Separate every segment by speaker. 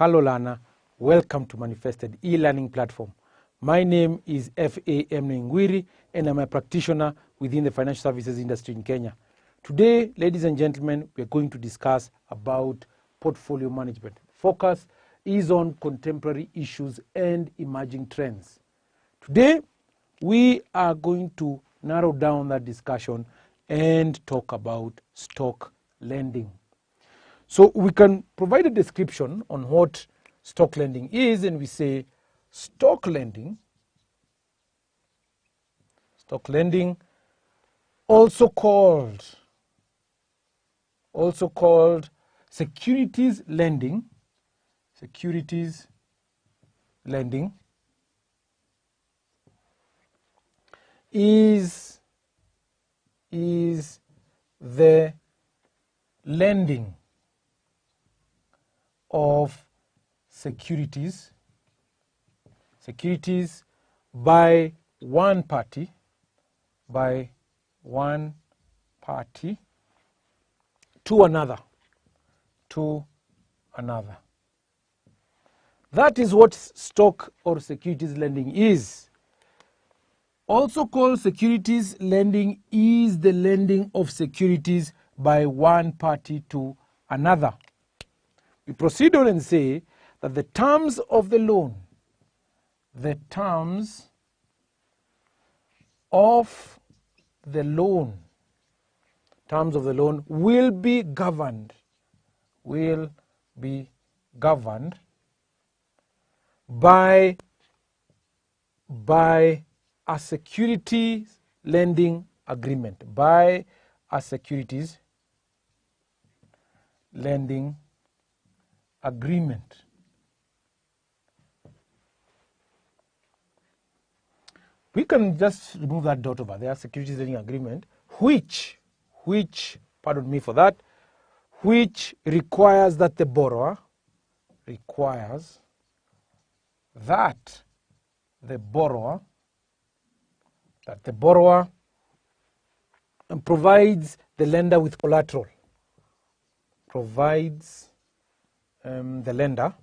Speaker 1: Hello learner, welcome to Manifested e-learning platform. My name is F.A.M. Ngwiri and I'm a practitioner within the financial services industry in Kenya. Today, ladies and gentlemen, we are going to discuss about portfolio management. Focus is on contemporary issues and emerging trends. Today, we are going to narrow down that discussion and talk about stock lending. So we can provide a description on what stock lending is, and we say stock lending also called securities lending is the lending of securities by one party to another. That is what stock or securities lending is. Also called securities lending is the lending of securities by one party to another. We proceed on and say that the terms of the loan will be governed by a securities lending agreement, We can just remove that dot over there, securities lending agreement, which requires that the borrower provides the lender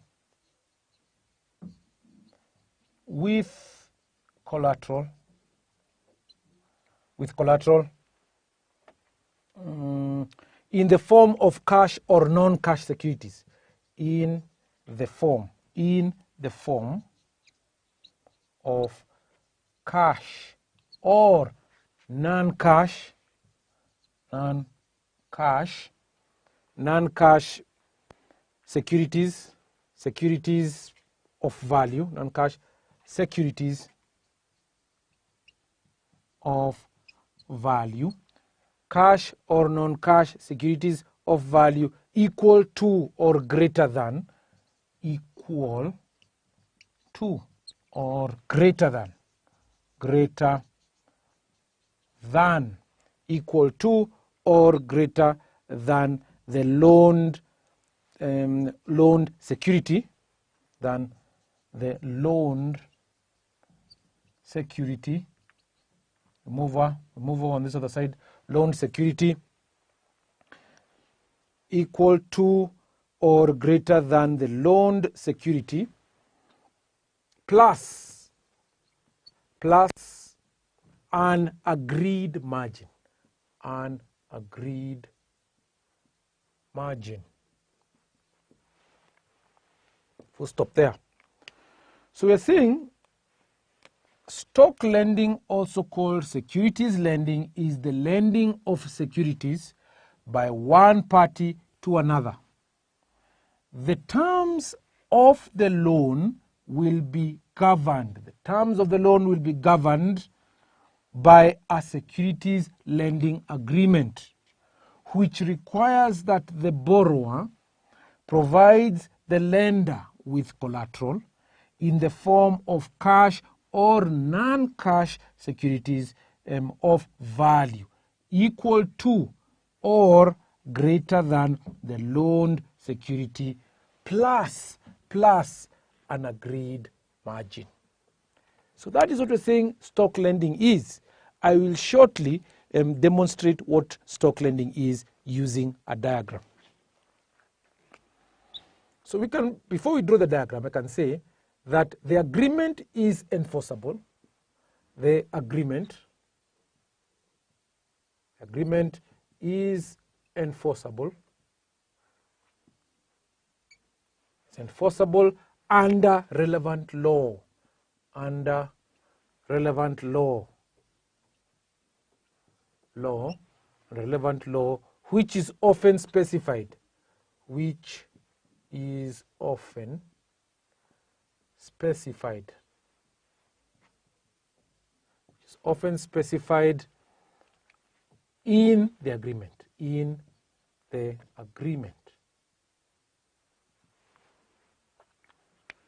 Speaker 1: with collateral. In the form of cash or non-cash securities. In the form of cash or non-cash securities of value, non-cash securities of value, cash or non-cash securities of value equal to or greater than the loaned security, move on this other side, loaned security equal to or greater than the loaned security plus an agreed margin. Full stop there. So we are saying stock lending, also called securities lending, is the lending of securities by one party to another. The terms of the loan will be governed. By a securities lending agreement, which requires that the borrower provides the lender with collateral in the form of cash or non-cash securities of value equal to or greater than the loaned security plus an agreed margin. So that is what we're saying stock lending is. I will shortly demonstrate what stock lending is using a diagram. So we can, before we draw the diagram, I can say that the agreement is enforceable. The agreement is enforceable. It's enforceable under relevant law. Under relevant law. Relevant law, which is often specified. Which is often specified. It's often specified in the agreement. In the agreement.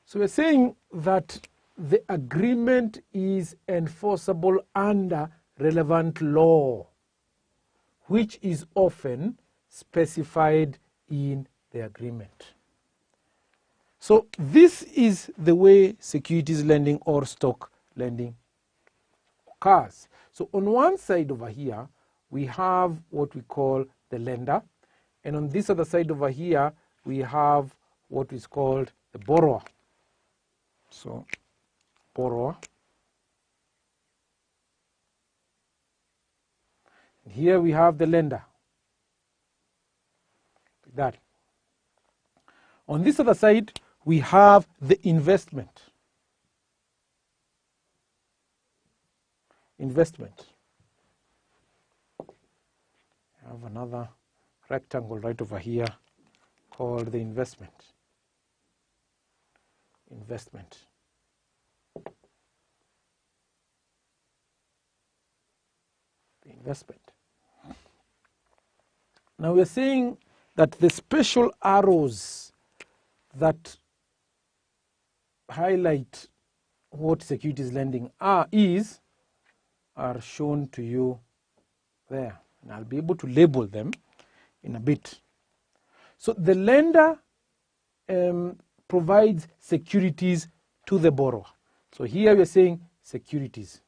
Speaker 1: So we're saying that the agreement is enforceable under relevant law, which is often specified in the agreement. So this is the way securities lending or stock lending occurs. So on one side over here, we have what we call the lender, and on this other side over here, we have what is called the borrower. So borrower. And here we have the lender. Like that. On this other side, we have the investment. Investment. I have another rectangle right over here called the investment. Investment. The investment. Now we are saying that the special arrows that highlight what securities lending are shown to you there. And I'll be able to label them in a bit. So the lender provides securities to the borrower. So here we are saying securities.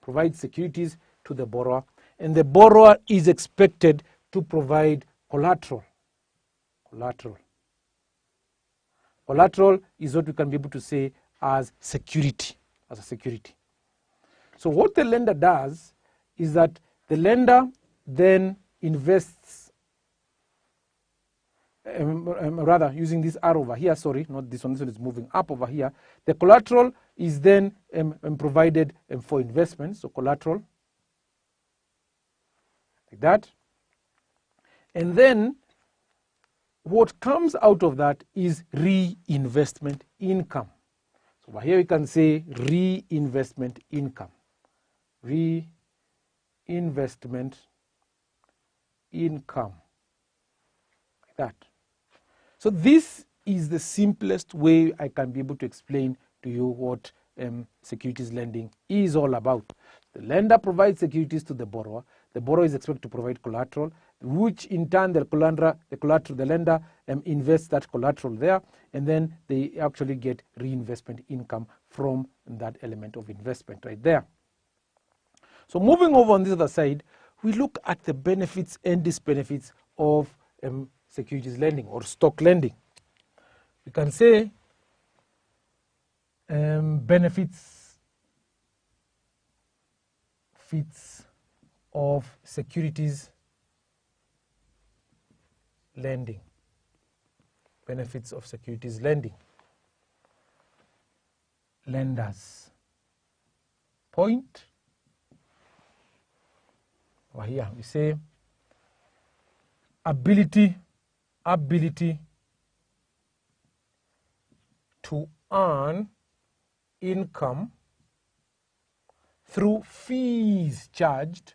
Speaker 1: Provides securities to the borrower, and the borrower is expected to provide collateral. Collateral is what we can be able to say as security, as a security. So what the lender does is that the lender then invests, rather using this arrow over here, sorry, not this one is moving up over here. The collateral is then provided for investment, so collateral, like that. And then what comes out of that is reinvestment income. So over here we can say reinvestment income. Reinvestment income. Like that. So this is the simplest way I can be able to explain to you what securities lending is all about. The lender provides securities to the borrower. The borrower is expected to provide collateral, which in turn the lender invests that collateral there, and then they actually get reinvestment income from that element of investment right there. So moving over on this other side, we look at the benefits and disbenefits of securities lending or stock lending. We can say benefits of securities lending. Benefits of securities lending. Lenders. Point. Over here we say ability to earn income through fees charged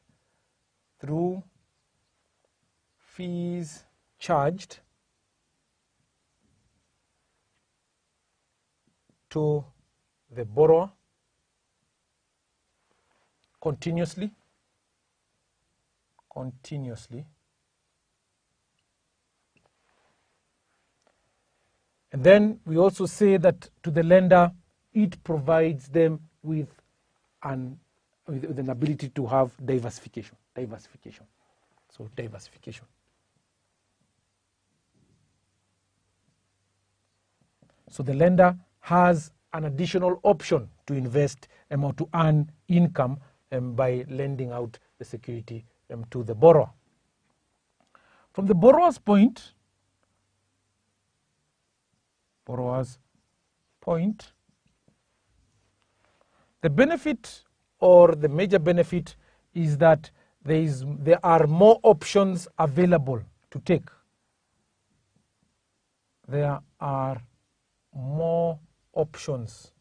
Speaker 1: to the borrower continuously. And then we also say that to the lender, it provides them with an ability to have diversification. So diversification. So the lender has an additional option to invest or to earn income by lending out the security to the borrower. From the borrower's point, the benefit or the major benefit is that there are more options available to take. There are more options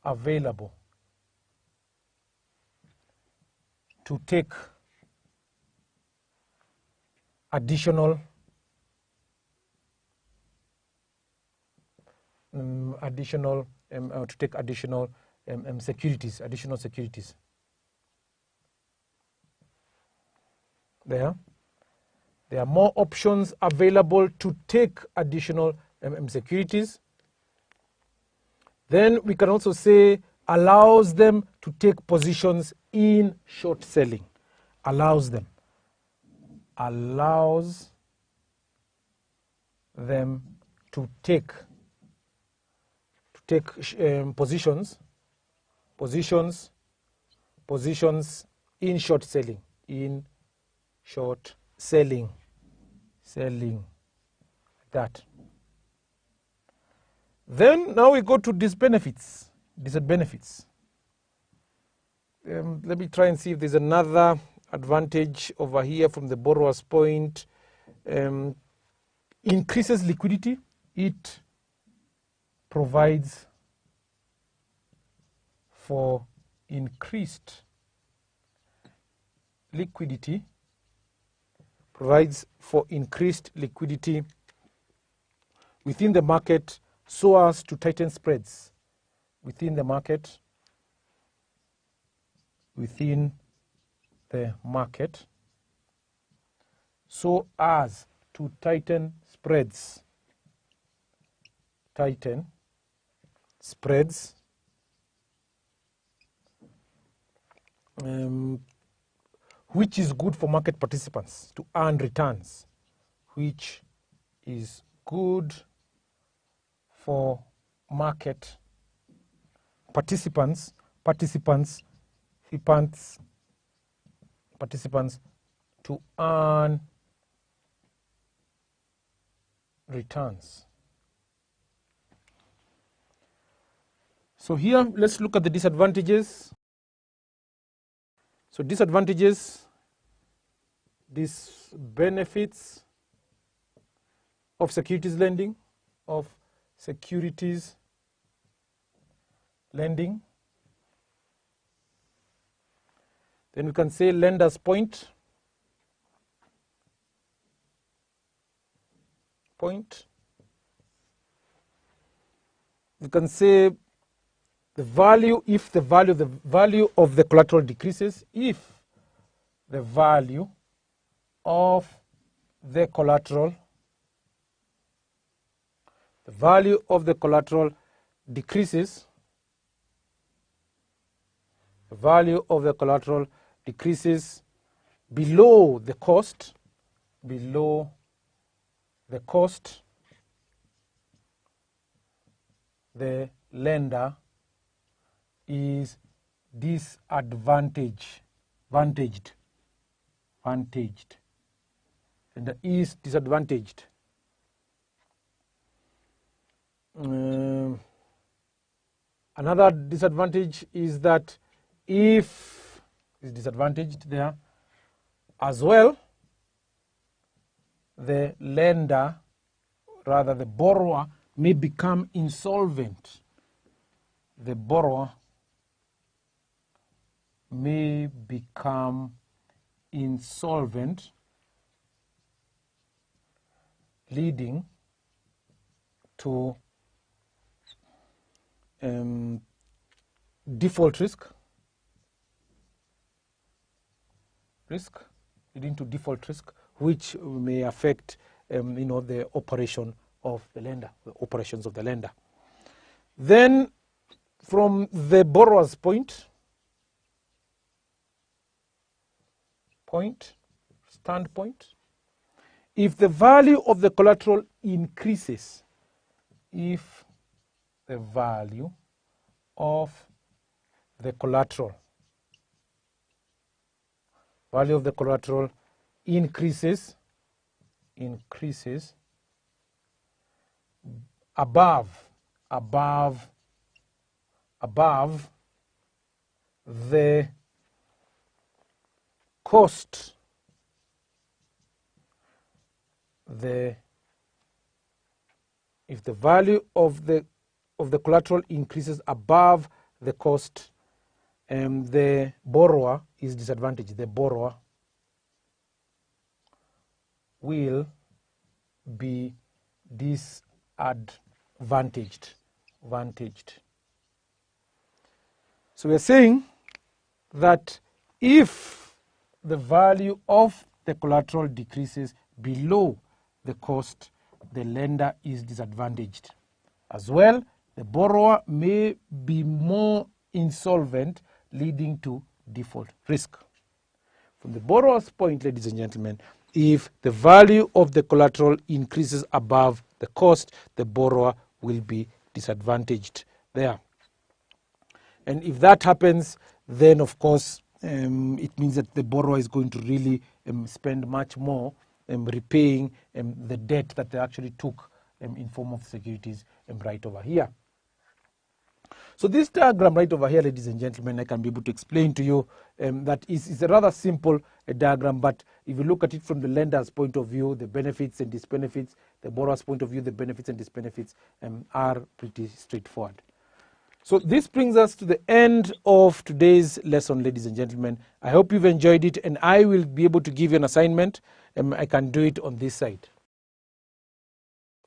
Speaker 1: available to take additional securities, There are more options available to take additional securities. Then we can also say allows them to take positions in short selling. Allows them to take positions in short selling. That. Then now we go to disadvantages. Let me try and see if there's another advantage over here from the borrower's point. Increases liquidity. It provides for increased liquidity. Within the market so as to tighten spreads. Within the market so as to tighten spreads. Which is good for market participants to earn returns. Which is good for market participants to earn returns. So here, let's look at the disadvantages. So disadvantages, these benefits of securities lending, Then we can say lender's point. We can say the value of the collateral decreases. If the value of the collateral decreases, below the cost, the lender is disadvantaged. And is disadvantaged. Another disadvantage is that if is disadvantaged there as well, the borrower may become insolvent. The borrower may become insolvent, leading to default risk, which may affect the operations of the lender. Then, from the borrower's standpoint, if the value of the collateral increases, if the value of the collateral increases above the cost, if the value of the collateral increases above the cost, the borrower is disadvantaged. The borrower will be disadvantaged. So we are saying that if the value of the collateral decreases below the cost, the lender is disadvantaged. As well, the borrower may be more insolvent, leading to default risk. From the borrower's point, ladies and gentlemen, if the value of the collateral increases above the cost, the borrower will be disadvantaged there. And if that happens, then of course it means that the borrower is going to really spend much more repaying the debt that they actually took in form of securities right over here. So this diagram right over here, ladies and gentlemen, I can be able to explain to you that is a rather simple diagram, but if you look at it from the lender's point of view, the benefits and disbenefits, the borrower's point of view, the benefits and disbenefits are pretty straightforward. So this brings us to the end of today's lesson, ladies and gentlemen. I hope you've enjoyed it, and I will be able to give you an assignment. I can do it on this side.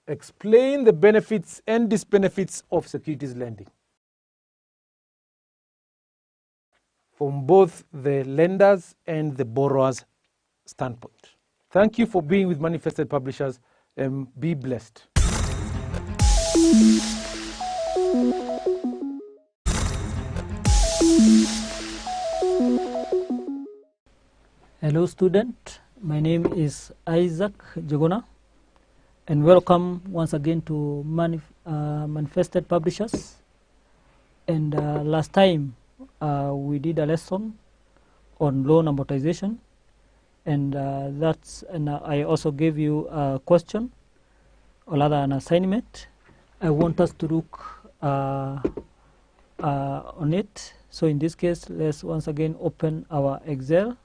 Speaker 1: Explain the benefits and disbenefits of securities lending from both the lenders and the borrower's standpoint. Thank you for being with Manifested Publishers. Be blessed.
Speaker 2: Hello student, my name is Isaac Jogona and welcome once again to Manifested Publishers. And last time we did a lesson on loan amortization, and I also gave you a question, or rather an assignment. I want us to look on it. So in this case, let's once again open our Excel.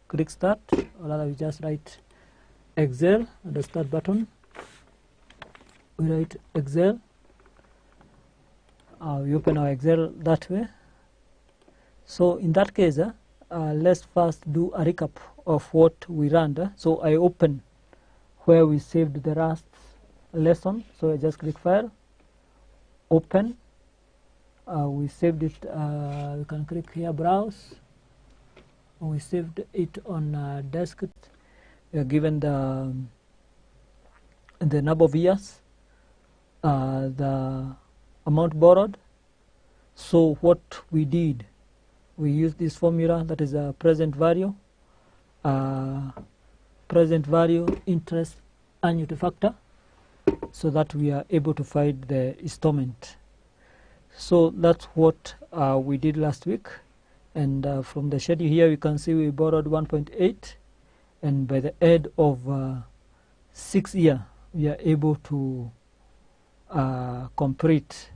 Speaker 2: Click start, or rather we just write Excel at the start button. We write Excel. We open our Excel that way. So in that case, let's first do a recap of what we ran. So I open where we saved the last lesson. So I just click File, Open. We saved it. We can click here, Browse. We saved it on desktop. We are given the number of years, the amount borrowed. So what we did, we used this formula, that is a present value interest annuity factor, so that we are able to find the installment. So that's what we did last week. And from the schedule here, you can see we borrowed 1.8, and by the end of 6 years, we are able to complete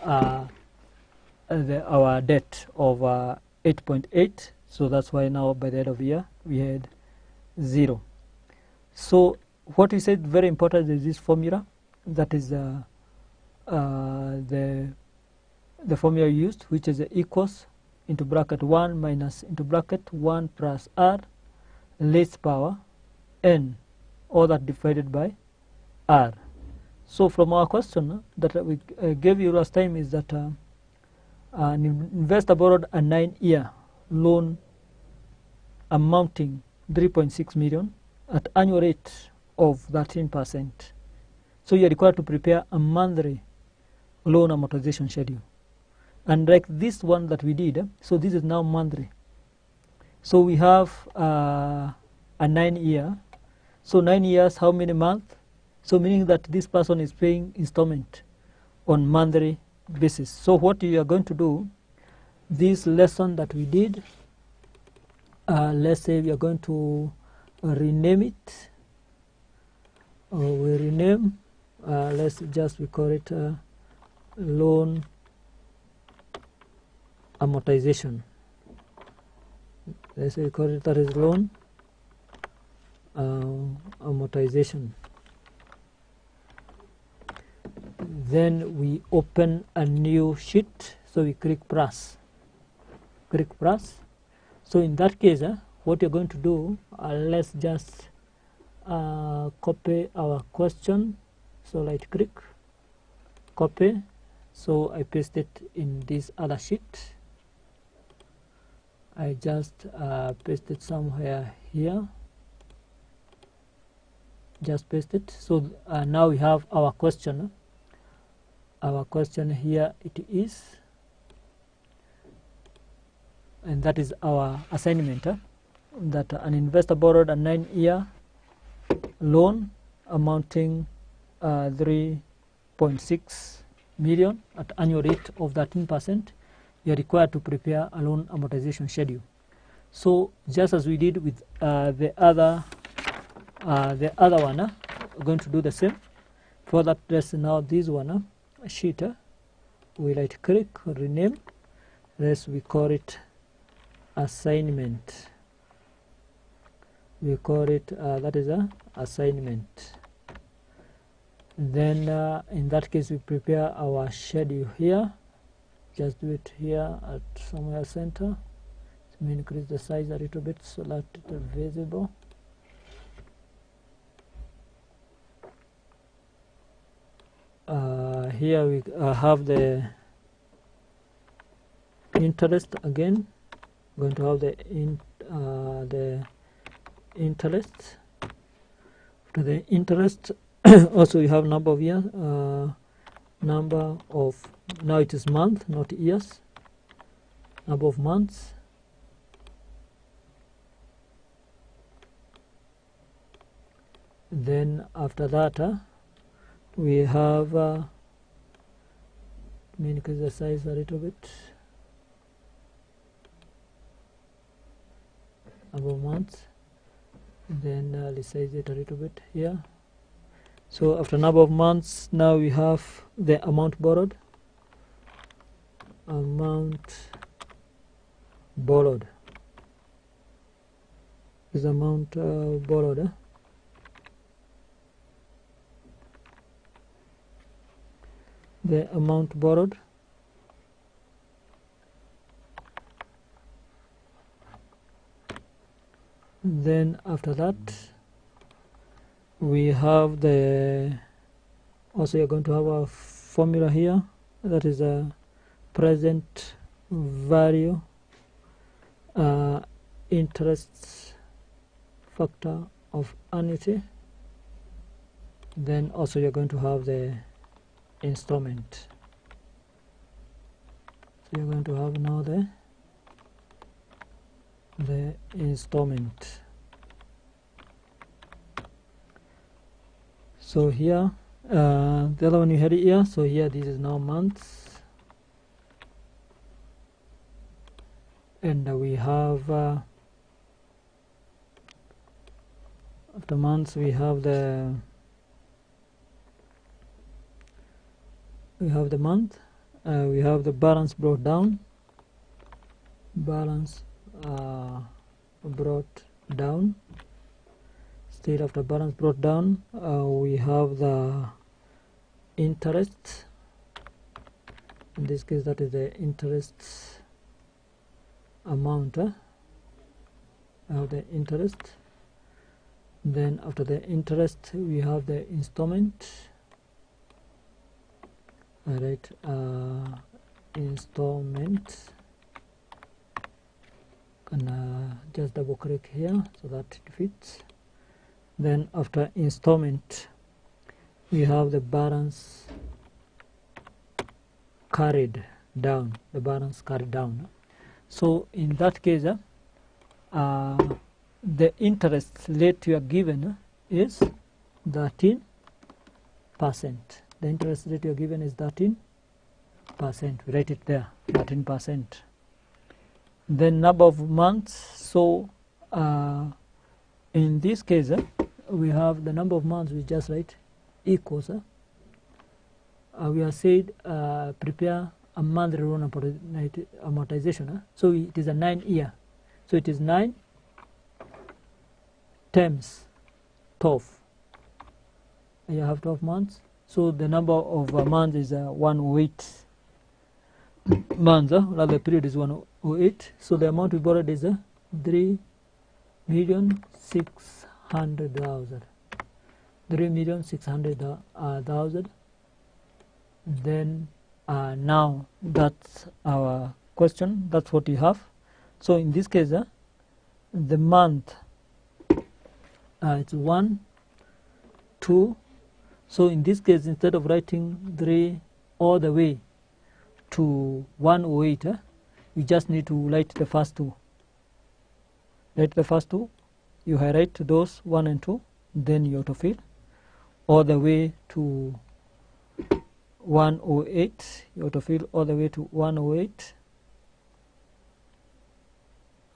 Speaker 2: our debt of 8.8. So that's why now by the end of the year, we had 0. So what we said very important is this formula, that is the formula used, which is equals into bracket 1 minus into bracket 1 plus r raised power n, all that divided by r. So from our question that we gave you last time is that an investor borrowed a 9-year loan amounting 3.6 million at annual rate of 13%. So you are required to prepare a monthly loan amortization schedule. And like this one that we did, so this is now monthly. So we have a 9-year. So 9 years, how many months? So meaning that this person is paying installment on monthly basis. So what you are going to do, this lesson that we did, let's say we are going to rename it. We rename, let's just we call it loan amortization. Let's say we call it that is loan amortization. Then we open a new sheet, so we click plus. So in that case, what you're going to do, let's just copy our question. So right click, copy. So I paste it in this other sheet. I just paste it somewhere here. Just paste it. So now we have our question. Our question here it is, and that is our assignment, that an investor borrowed a 9-year loan amounting 3.6 million at annual rate of 13%. You are required to prepare a loan amortization schedule. So just as we did with the other one, we're going to do the same. For that, let's now this one sheet, we right click, rename. We call it assignment. We call it that is a assignment. Then in that case, we prepare our schedule here. Just do it here at somewhere center. Let me increase the size a little bit so that it is visible. Here we have the interest again. Going to have the interest. To the interest, also you have number of years, number of, now it is month, not years, number of months. Then after that, we have increase the size a little bit. Number of months. Then let's size it a little bit here. So after number of months, now we have the amount borrowed. Is amount borrowed. The amount borrowed. Then after that, we have the, also you're going to have a formula here, that is a present value interest factor of annuity. Then also you're going to have the installment. So you're going to have now the installment. So here the other one you had here, so here this is now months, and we have after months we have the month, we have the balance brought down, Still after balance brought down, we have the interest. In this case, that is the interest amount. I have the interest. Then after the interest, we have the installment. Alright, installment. Can just double click here so that it fits. Then after installment, we have the balance carried down. So in that case, the interest rate you are given is 13%. The interest rate you're given is 13%. We write it there, 13%. Then number of months. So in this case, we have the number of months. We just write equals. We have said prepare a monthly loan amortization. So it is a 9-year. So it is 9 times 12. You have 12 months. So the number of months is 108 months. Rather, the period is 108. So the amount we borrowed is 3,600,000. 3,600,000. Then now that's our question. That's what we have. So in this case, the month it's 1, 2. So in this case, instead of writing 3 all the way to 108, you just need to write the first two. Write the first two. You highlight those 1 and 2. Then you autofill all the way to 108. You autofill all the way to 108.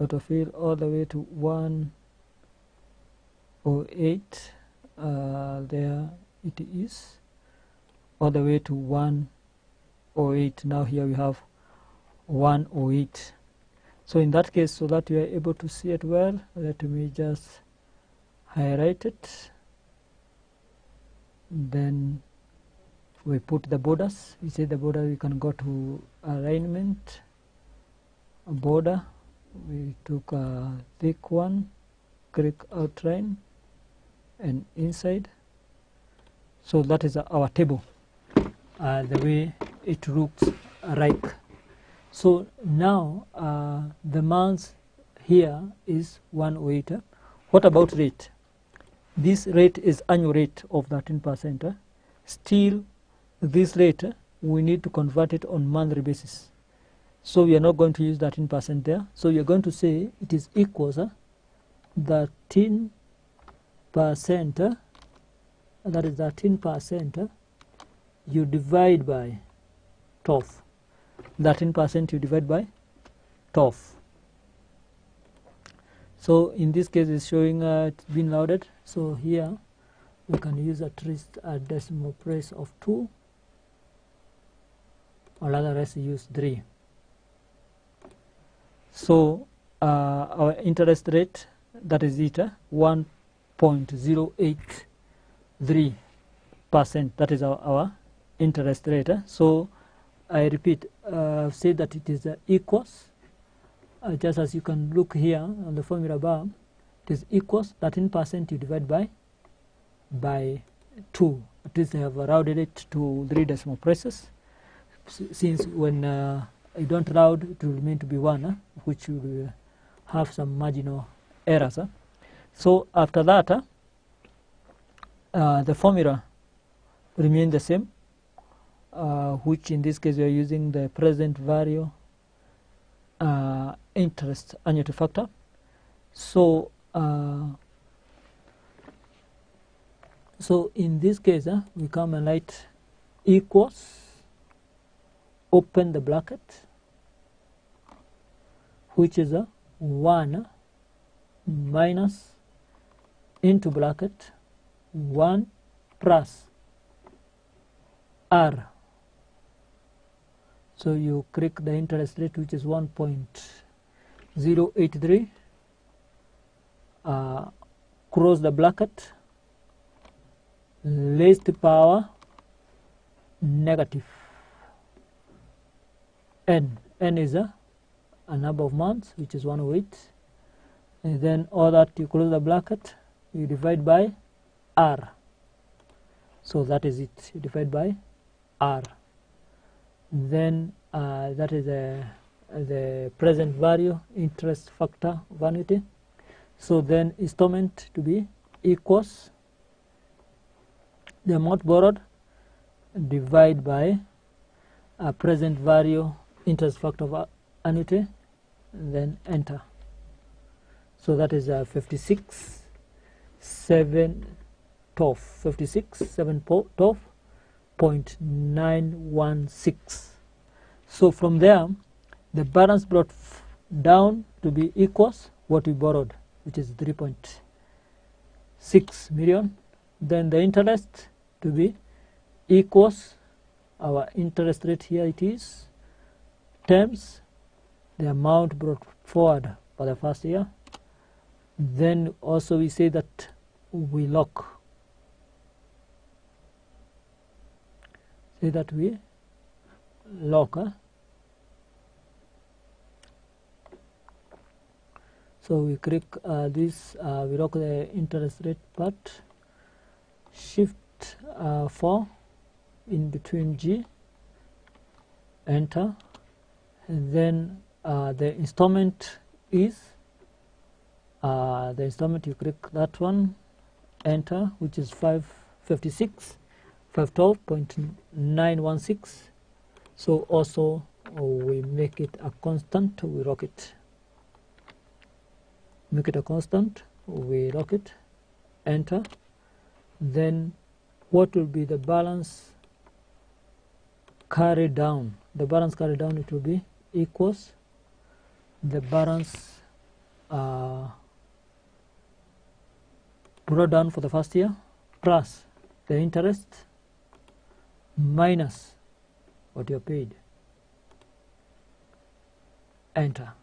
Speaker 2: Autofill all the way to 108. There it is, all the way to 108. Now here we have 108. So in that case, so that you are able to see it well, let me just highlight it. Then we put the borders. We say the border, we can go to alignment, a border. We took a thick one, click outline, and inside. So that is our table, the way it looks like. So now the months here is 108. What about rate? This rate is annual rate of 13%. Still, this rate, we need to convert it on monthly basis. So we are not going to use 13% there. So you're going to say it is equals 13%. That is 13%. You divide by 12. 13% you divide by 12. So in this case, it's showing it's been loaded. So here we can use at least a decimal place of 2, or rather let's use 3. So our interest rate, that is it, 1.083%. That is our interest rate. So I repeat, I've said that it is equals, just as you can look here on the formula bar, it is equals 13% you divide by 2. At least I have rounded it to 3 decimal places, since when you don't round, it will remain to be 1, which will have some marginal errors. So after that, the formula remains the same, which in this case we are using the present value interest annuity factor. So in this case, we come and write equals, open the bracket, which is 1 minus into bracket 1 plus R. So you click the interest rate, which is 1.083, close the bracket, raised power negative n. N is a number of months, which is 108, and then all that you close the bracket, you divide by R. So that is it, you divide by R. Then that is the present value interest factor of annuity. So then installment to be equals the amount borrowed divide by present value interest factor of annuity, then enter. So that is 56,712. 56,712. 0.916. So from there, the balance brought down to be equals what we borrowed, which is 3.6 million. Then the interest to be equals our interest rate, here it is, times the amount brought forward for the first year. Then also we say that we lock, so we click this, we lock the interest rate part, shift 4 in between G, enter, and then the installment is the installment, you click that one, enter, which is 512.916. So also we make it a constant, we lock it, make it a constant, we lock it, enter. Then what will be the balance carried down? The balance carried down, it will be equals the balance brought down for the first year plus the interest minus what you paid, enter.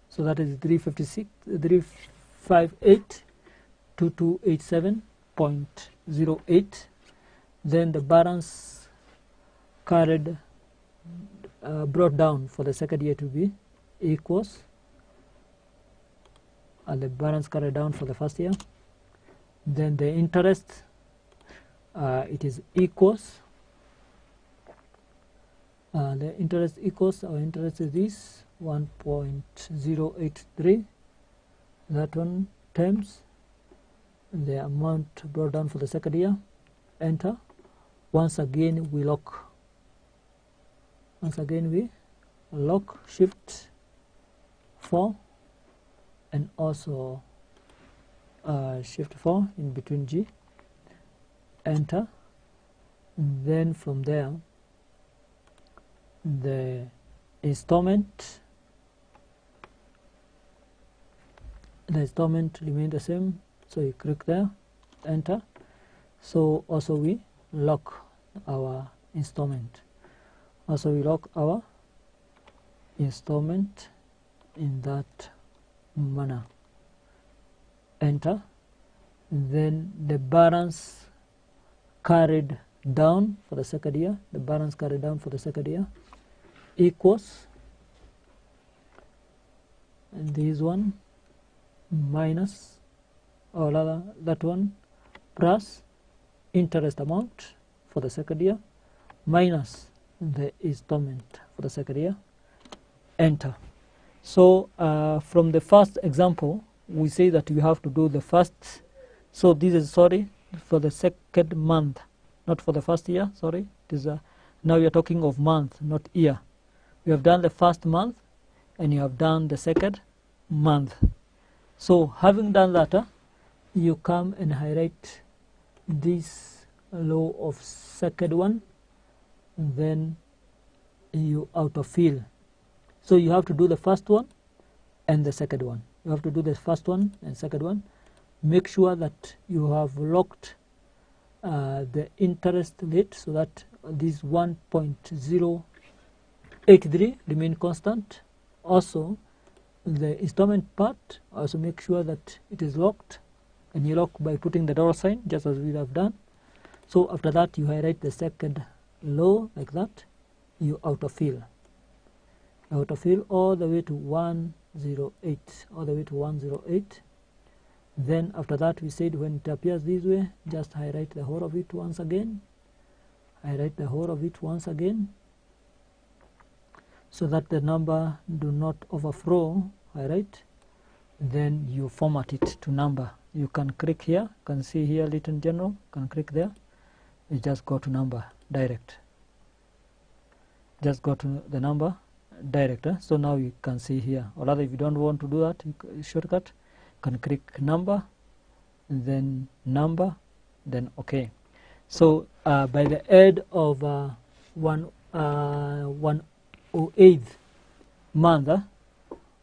Speaker 2: So that is 358.2287.08. Then the balance carried brought down for the second year to be equals the balance carried down for the first year. Then the interest, it is equals the interest equals, our interest is this 1.083, that one, times the amount brought down for the second year, enter. Once again we lock, shift 4 and also shift 4 in between G, enter. Then from there the installment remain the same, so you click there, enter. So also we lock our installment, in that manner, enter. Then the balance carried down for the second year, equals this one minus, or rather that one, plus interest amount for the second year minus the installment for the second year, enter. So from the first example we say that you have to do the first, so this is for the second month, not for the first year, it is now you're talking of month, not year. You have done the first month and you have done the second month. So having done that, you come and highlight this row of second one, then you autofill. So you have to do the first one and the second one. Make sure that you have locked the interest rate so that this 1.083 remain constant. Also the installment part, also make sure that it is locked, and you lock by putting the dollar sign just as we have done. So after that you highlight the second row like that, you autofill all the way to 108, Then after that we said when it appears this way, just highlight the whole of it once again, so that the number do not overflow. Highlight, then you format it to number. You can click here, you can see here written general, can click there, you just go to number direct, So now you can see here, or rather if you don't want to do that, shortcut, you can click number, then OK. So by the end of 108th month,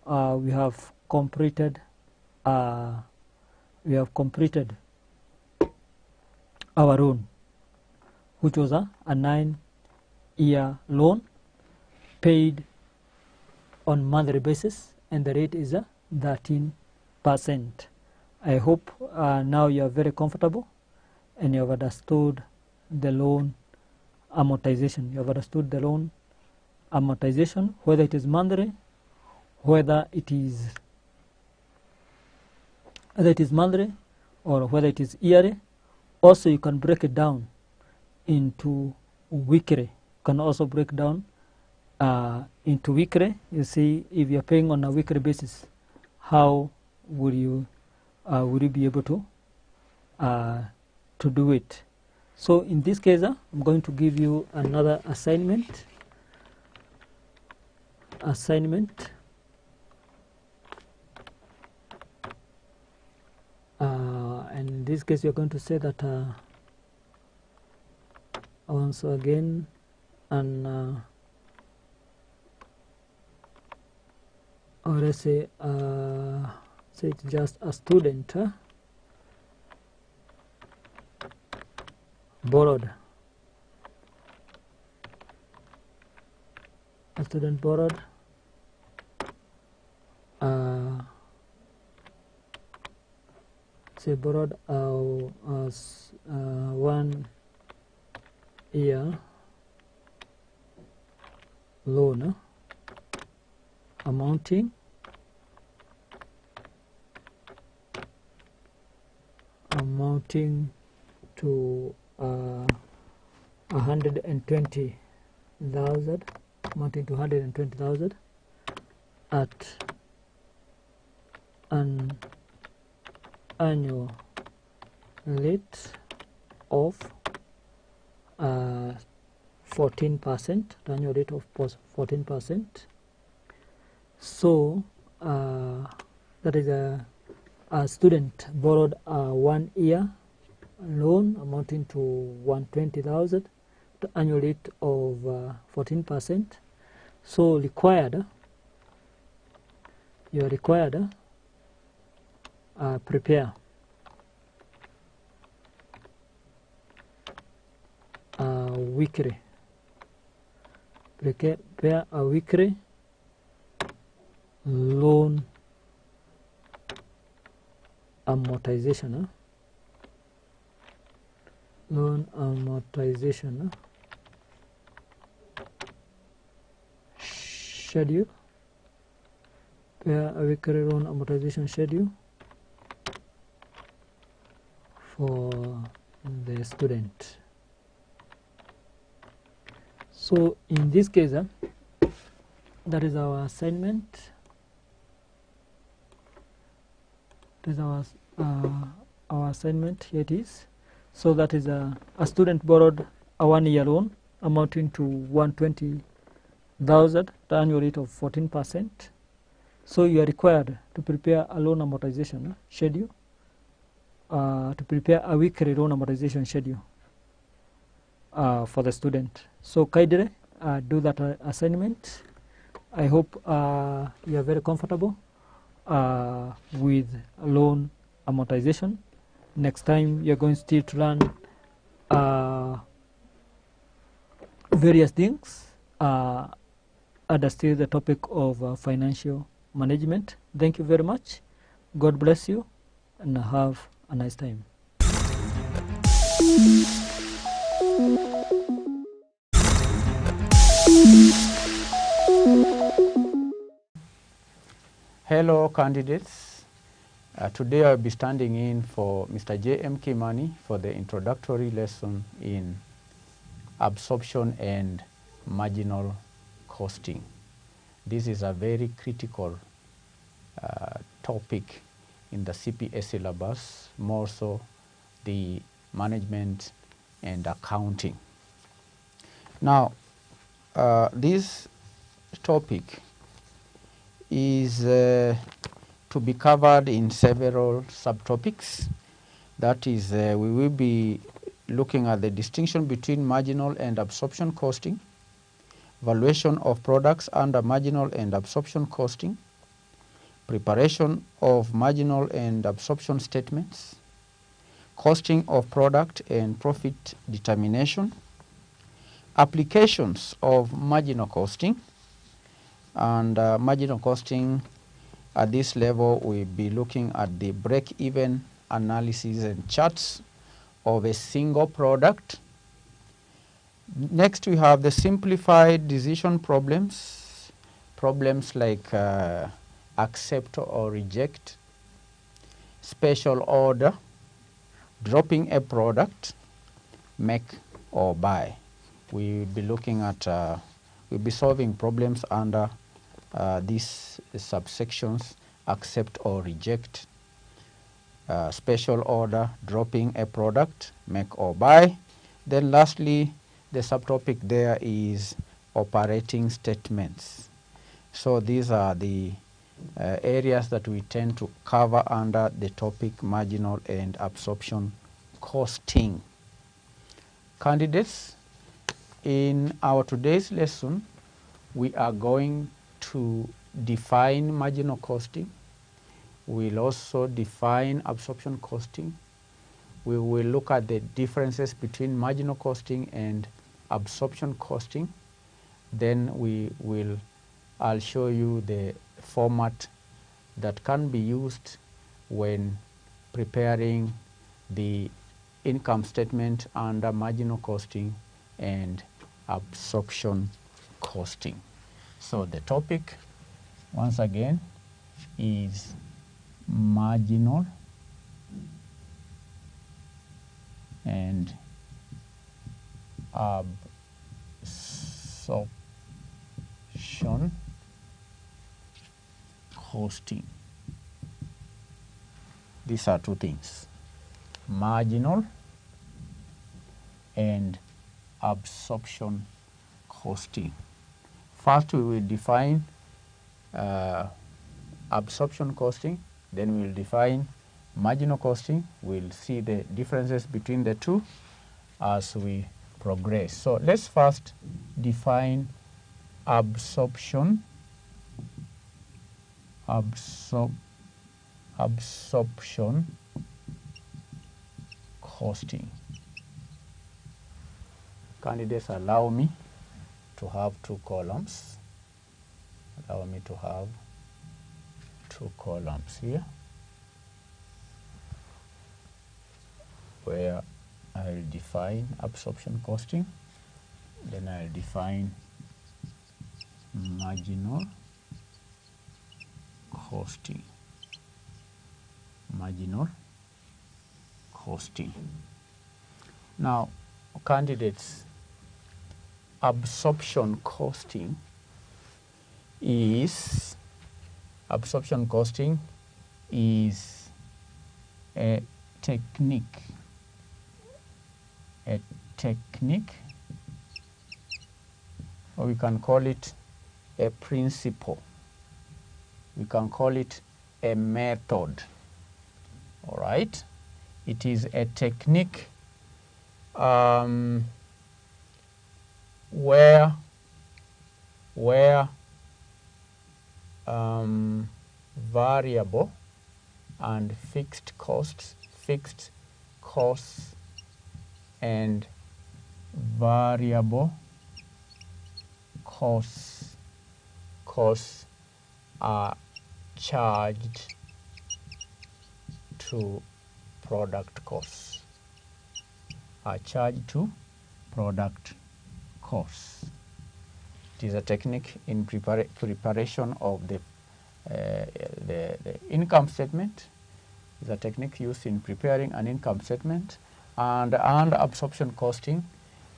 Speaker 2: we have completed our loan, which was a 9-year loan paid on monthly basis, and the rate is 13%. I hope now you are very comfortable and you have understood the loan amortization. You have understood the loan amortization, whether it is monthly, whether it is monthly, or whether it is yearly. Also, you can break it down into weekly. You can also break down into weekly. You see, if you're paying on a weekly basis, how would you be able to do it? So in this case, I'm going to give you another assignment. And in this case, you're going to say that once again, and or let's say it's just a student borrowed. A student borrowed say borrowed 1 year loan amounting to 120,000 at an annual rate of 14%. Annual rate of 14%. So that is a student borrowed a 1 year loan amounting to 120,000, the annual rate of 14%. So you are required prepare a weekly loan amortization schedule. Prepare a weekly loan amortization schedule for the student. So in this case, that is our assignment. That is our assignment. Here it is. So that is a student borrowed a 1 year loan amounting to 120,000, the annual rate of 14%. So you are required to prepare a loan amortization schedule, to prepare a weekly loan amortization schedule for the student. So kindly do that assignment. I hope you are very comfortable with loan amortization. Next time you're going still to learn various things under still the topic of financial management. Thank you very much. God bless you and have a nice time.
Speaker 3: Hello candidates. Today I'll be standing in for Mr. J.M. Kimani for the introductory lesson in absorption and marginal costing. This is a very critical topic in the CPA syllabus, more so the management and accounting. Now, this topic is to be covered in several subtopics. That is, we will be looking at the distinction between marginal and absorption costing, valuation of products under marginal and absorption costing, preparation of marginal and absorption statements, costing of product and profit determination, applications of marginal costing, and marginal costing at this level we'll be looking at the break-even analysis and charts of a single product. Next we have the simplified decision problems, problems like accept or reject, special order, dropping a product, make or buy. We'll be looking at, we'll be solving problems under these subsections: accept or reject, special order, dropping a product, make or buy. Then lastly, the subtopic there is operating statements. So these are the areas that we tend to cover under the topic marginal and absorption costing. Candidates, in our today's lesson, we are going to define marginal costing. We'll also define absorption costing. We will look at the differences between marginal costing and absorption costing. Then I'll show you the format that can be used when preparing the income statement under marginal costing and absorption costing. So the topic, once again, is marginal and absorption costing. These are two things: marginal and absorption costing. First, we will define absorption costing, then we will define marginal costing. We'll see the differences between the two as we progress. So let's first define absorption costing. Candidates, allow me to have two columns. Allow me to have two columns here where I'll define absorption costing, then I'll define marginal costing. Marginal costing. Now, candidates, absorption costing is a technique, or we can call it a principle. We can call it a method. All right? It is a technique where variable and fixed costs and variable costs are charged to product costs. It is a technique in preparation of the income statement. It's a technique used in preparing an income statement, and under absorption costing,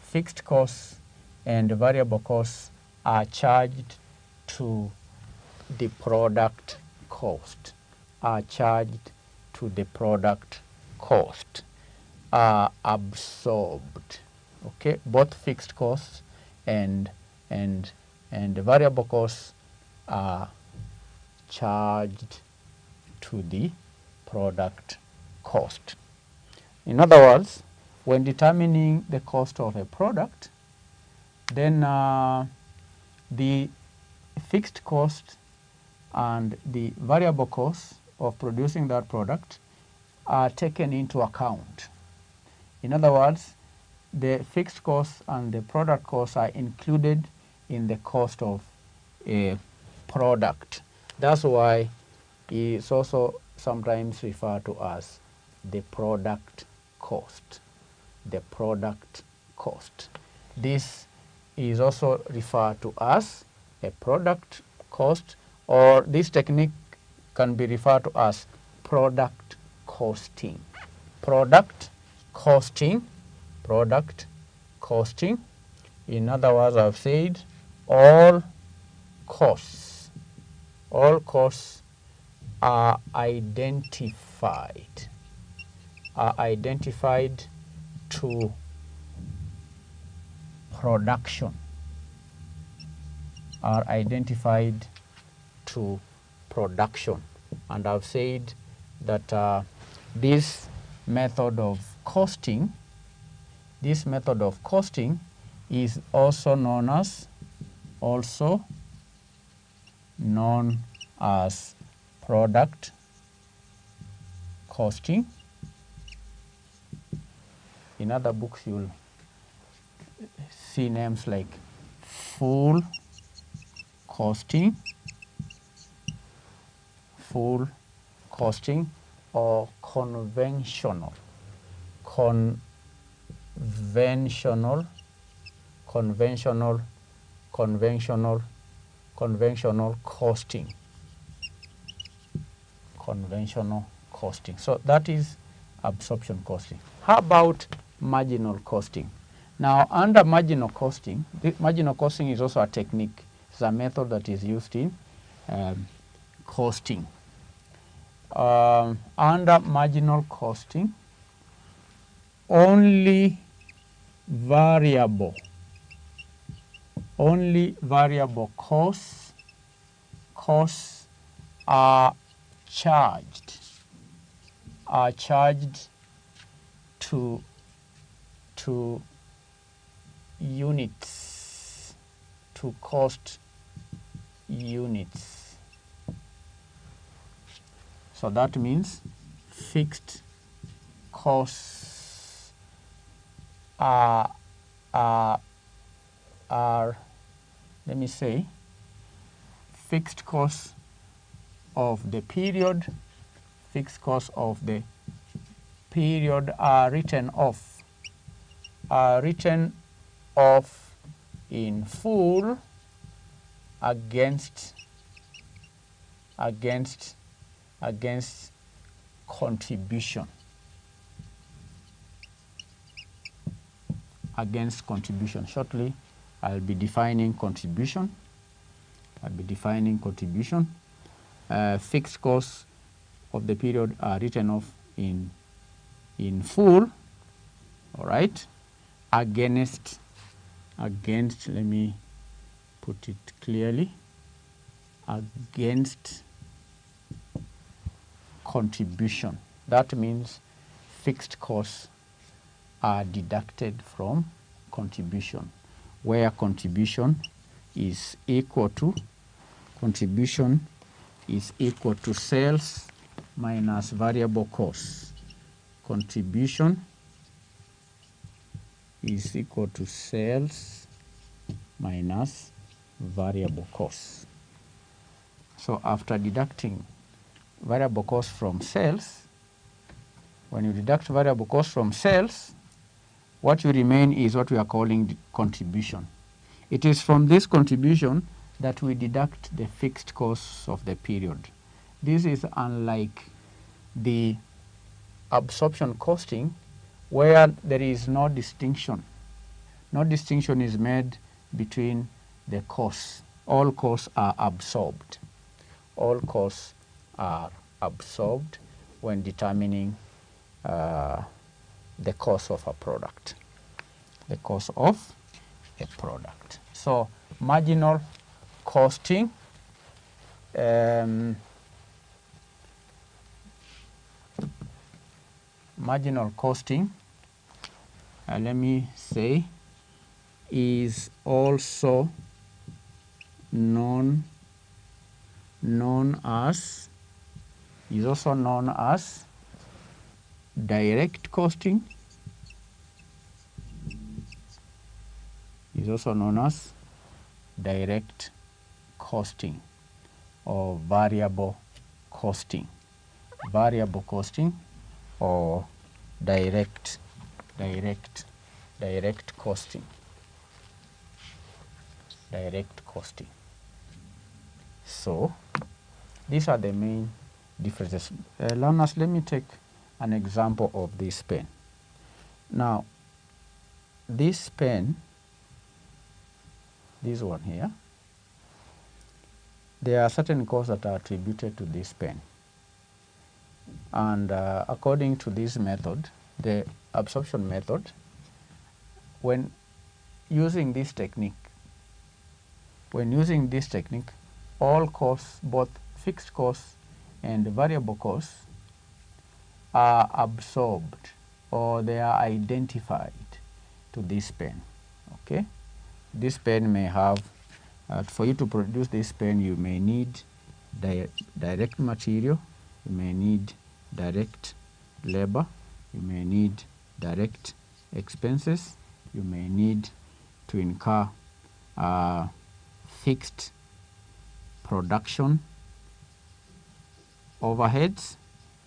Speaker 3: fixed costs and variable costs are charged to the product cost. Are absorbed. Okay, both fixed costs and variable costs are charged to the product cost. In other words, when determining the cost of a product, then the fixed cost and the variable cost of producing that product are taken into account. In other words, the fixed costs and the product costs are included in the cost of a product. That's why it's also sometimes referred to as the product cost. The product cost. This is also referred to as a product cost, or this technique can be referred to as product costing. Product costing. Product costing. In other words, I've said all costs are identified to production, and I've said that this method of costing is also known as product costing. In other books you'll see names like full costing, or conventional costing. So that is absorption costing. How about marginal costing? Now, under marginal costing, marginal costing is also a technique. It's a method that is used in costing. Under marginal costing, only variable costs are charged to units, to cost units. So that means fixed costs are let me say, fixed costs of the period, are written off in full against contribution. Shortly, I'll be defining contribution. Fixed costs of the period are written off in full, all right, against, let me put it clearly, against contribution. That means fixed costs are deducted from contribution, where contribution is equal to sales minus variable costs. Contribution is equal to sales minus variable costs. So after deducting variable costs from sales, when you deduct variable costs from sales, what will remain is what we are calling the contribution. It is from this contribution that we deduct the fixed costs of the period. This is unlike the absorption costing, where there is no distinction. No distinction is made between the costs. All costs are absorbed. All costs are absorbed when determining the cost of a product. The cost of a product. So marginal costing, let me say, is also known as direct costing. Is also known as direct costing or variable costing. Variable costing or direct costing. Direct costing. So these are the main differences. Learners, let me take an example of this pen. Now, this pen, this one here, there are certain costs that are attributed to this pen. And according to this method, the absorption method, when using this technique, all costs, both fixed costs and variable costs, are absorbed or they are identified to this pen. Okay, this pen may have, for you to produce this pen, you may need direct material, you may need direct labor, you may need direct expenses, you may need to incur fixed production overheads,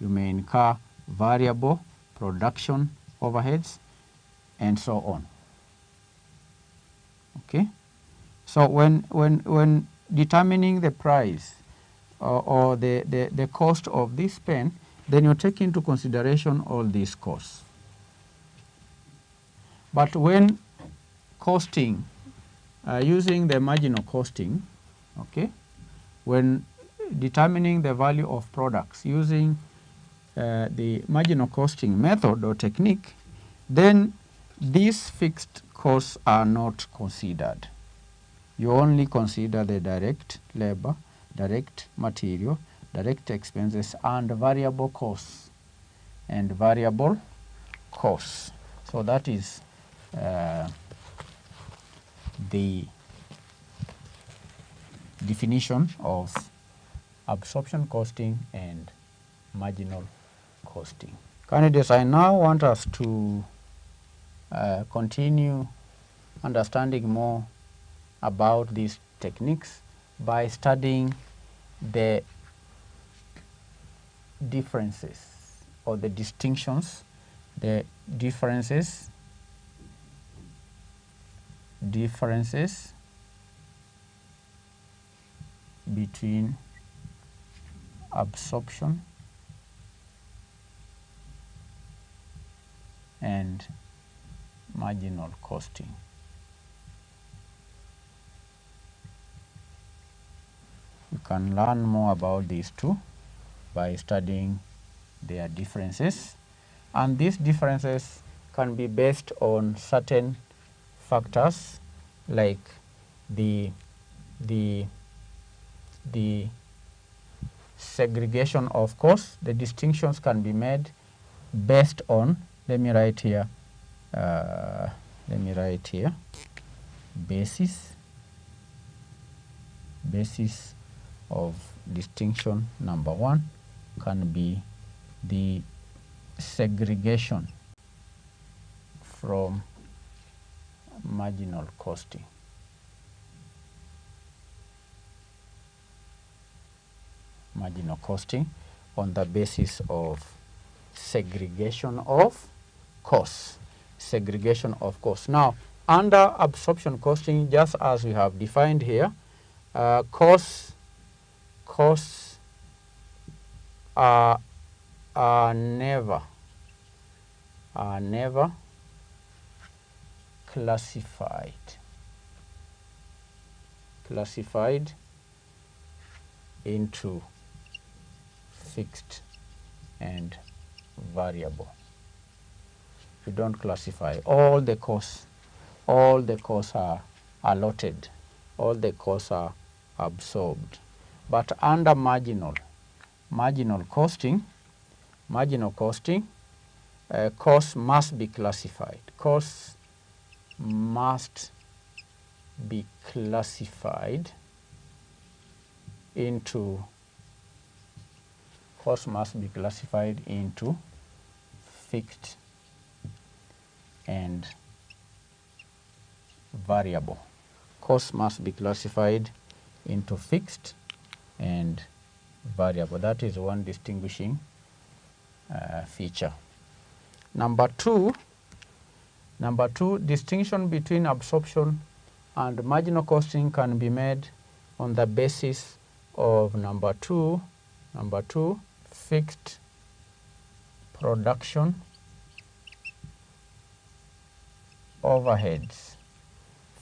Speaker 3: you may incur variable production overheads, and so on. Okay, so when determining the price or the cost of this pen, then you take into consideration all these costs. But when costing, using the marginal costing, okay, when determining the value of products using the marginal costing method or technique, then these fixed costs are not considered. You only consider the direct labor, direct material, direct expenses, and variable costs. So that is the definition of absorption costing and marginal costing. Candidates, I now want us to continue understanding more about these techniques by studying the differences or the distinctions, the differences between absorption and marginal costing. You can learn more about these two by studying their differences, and these differences can be based on certain factors like the segregation of costs. The distinctions can be made based on, let me write here, basis of distinction number one can be the segregation from marginal costing. Marginal costing on the basis of segregation of costs. Segregation of costs. Now, under absorption costing, just as we have defined here, costs are never classified into fixed and variable. You don't classify all the costs. All the costs are allotted. All the costs are absorbed. But under marginal costing, costs must be classified. costs must be classified into fixed and variable. Costs must be classified into fixed and variable. That is one distinguishing feature. Number two, distinction between absorption and marginal costing can be made on the basis of number two, fixed production overheads.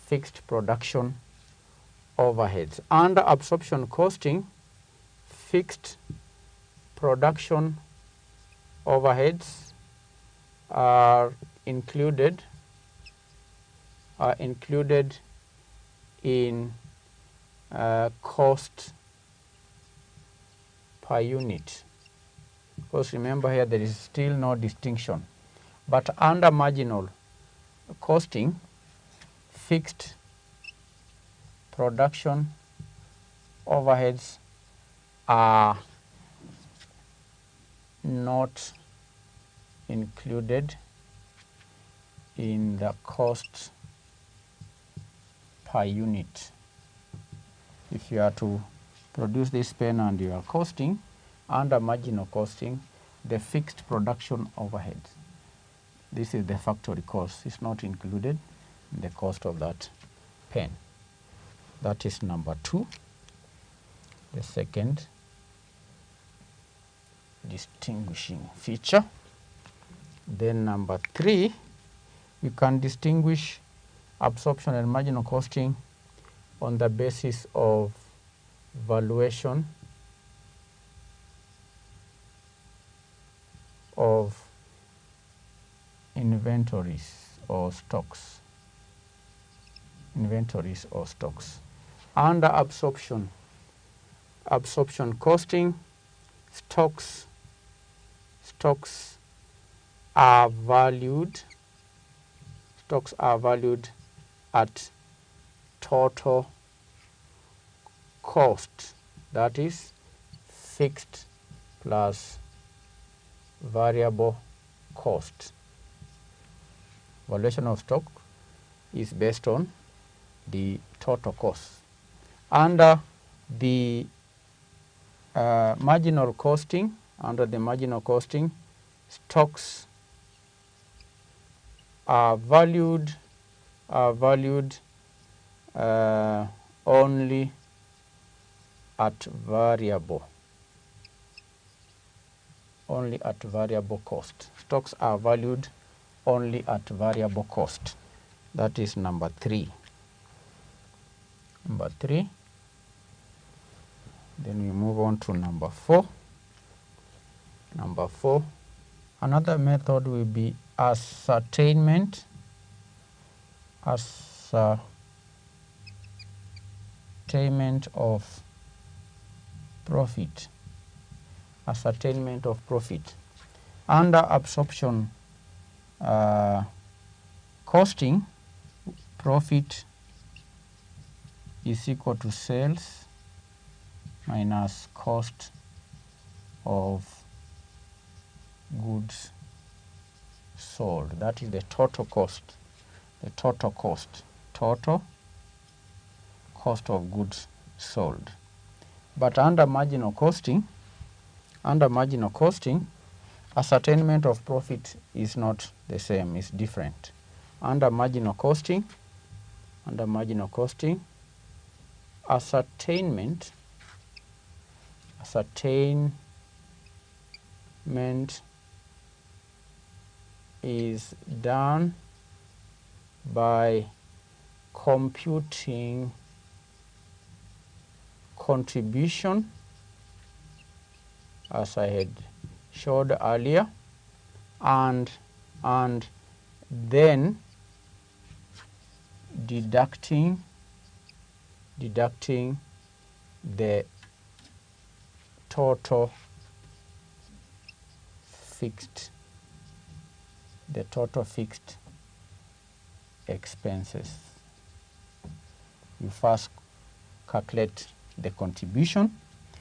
Speaker 3: Fixed production overheads. Under absorption costing, fixed production overheads are included in cost per unit. Because remember here there is still no distinction. But under marginal costing, fixed production overheads are not included in the cost per unit. If you are to produce this pen and you are costing, under marginal costing, the fixed production overhead, this is the factory cost, is not included in the cost of that pen. That is number two, the second distinguishing feature. Then number three, we can distinguish absorption and marginal costing on the basis of valuation of inventories or stocks. Under absorption costing, stocks are valued at total cost, that is fixed plus variable cost. Valuation of stock is based on the total cost. Under the marginal costing, stocks are valued only at variable cost. Stocks are valued only at variable cost. That is number three. Then we move on to number four. Another method will be ascertainment of profit. Under absorption costing, profit is equal to sales minus cost of goods sold. That is the total cost. Total cost of goods sold. But under marginal costing, ascertainment of profit is not the same, it's different. Under marginal costing, ascertainment is done by computing contribution, as I had showed earlier, and then deducting the total fixed expenses. You first calculate the contribution,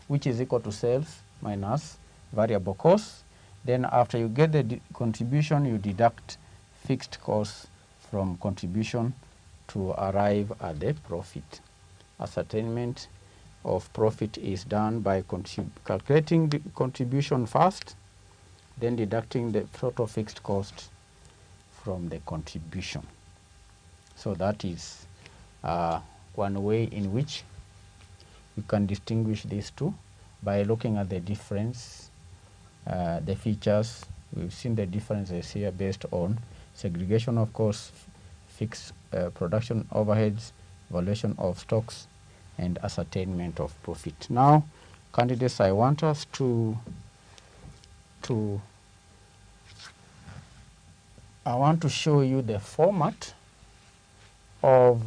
Speaker 3: which is equal to sales minus variable costs. Then after you get the contribution, you deduct fixed costs from contribution to arrive at the profit. Ascertainment of profit is done by calculating the contribution first, then deducting the total fixed cost from the contribution. So that is one way in which you can distinguish these two by looking at the difference, the features. We've seen the differences here based on segregation of costs, fixed production overheads, valuation of stocks, and ascertainment of profit. Now, candidates, I want us to show you the format of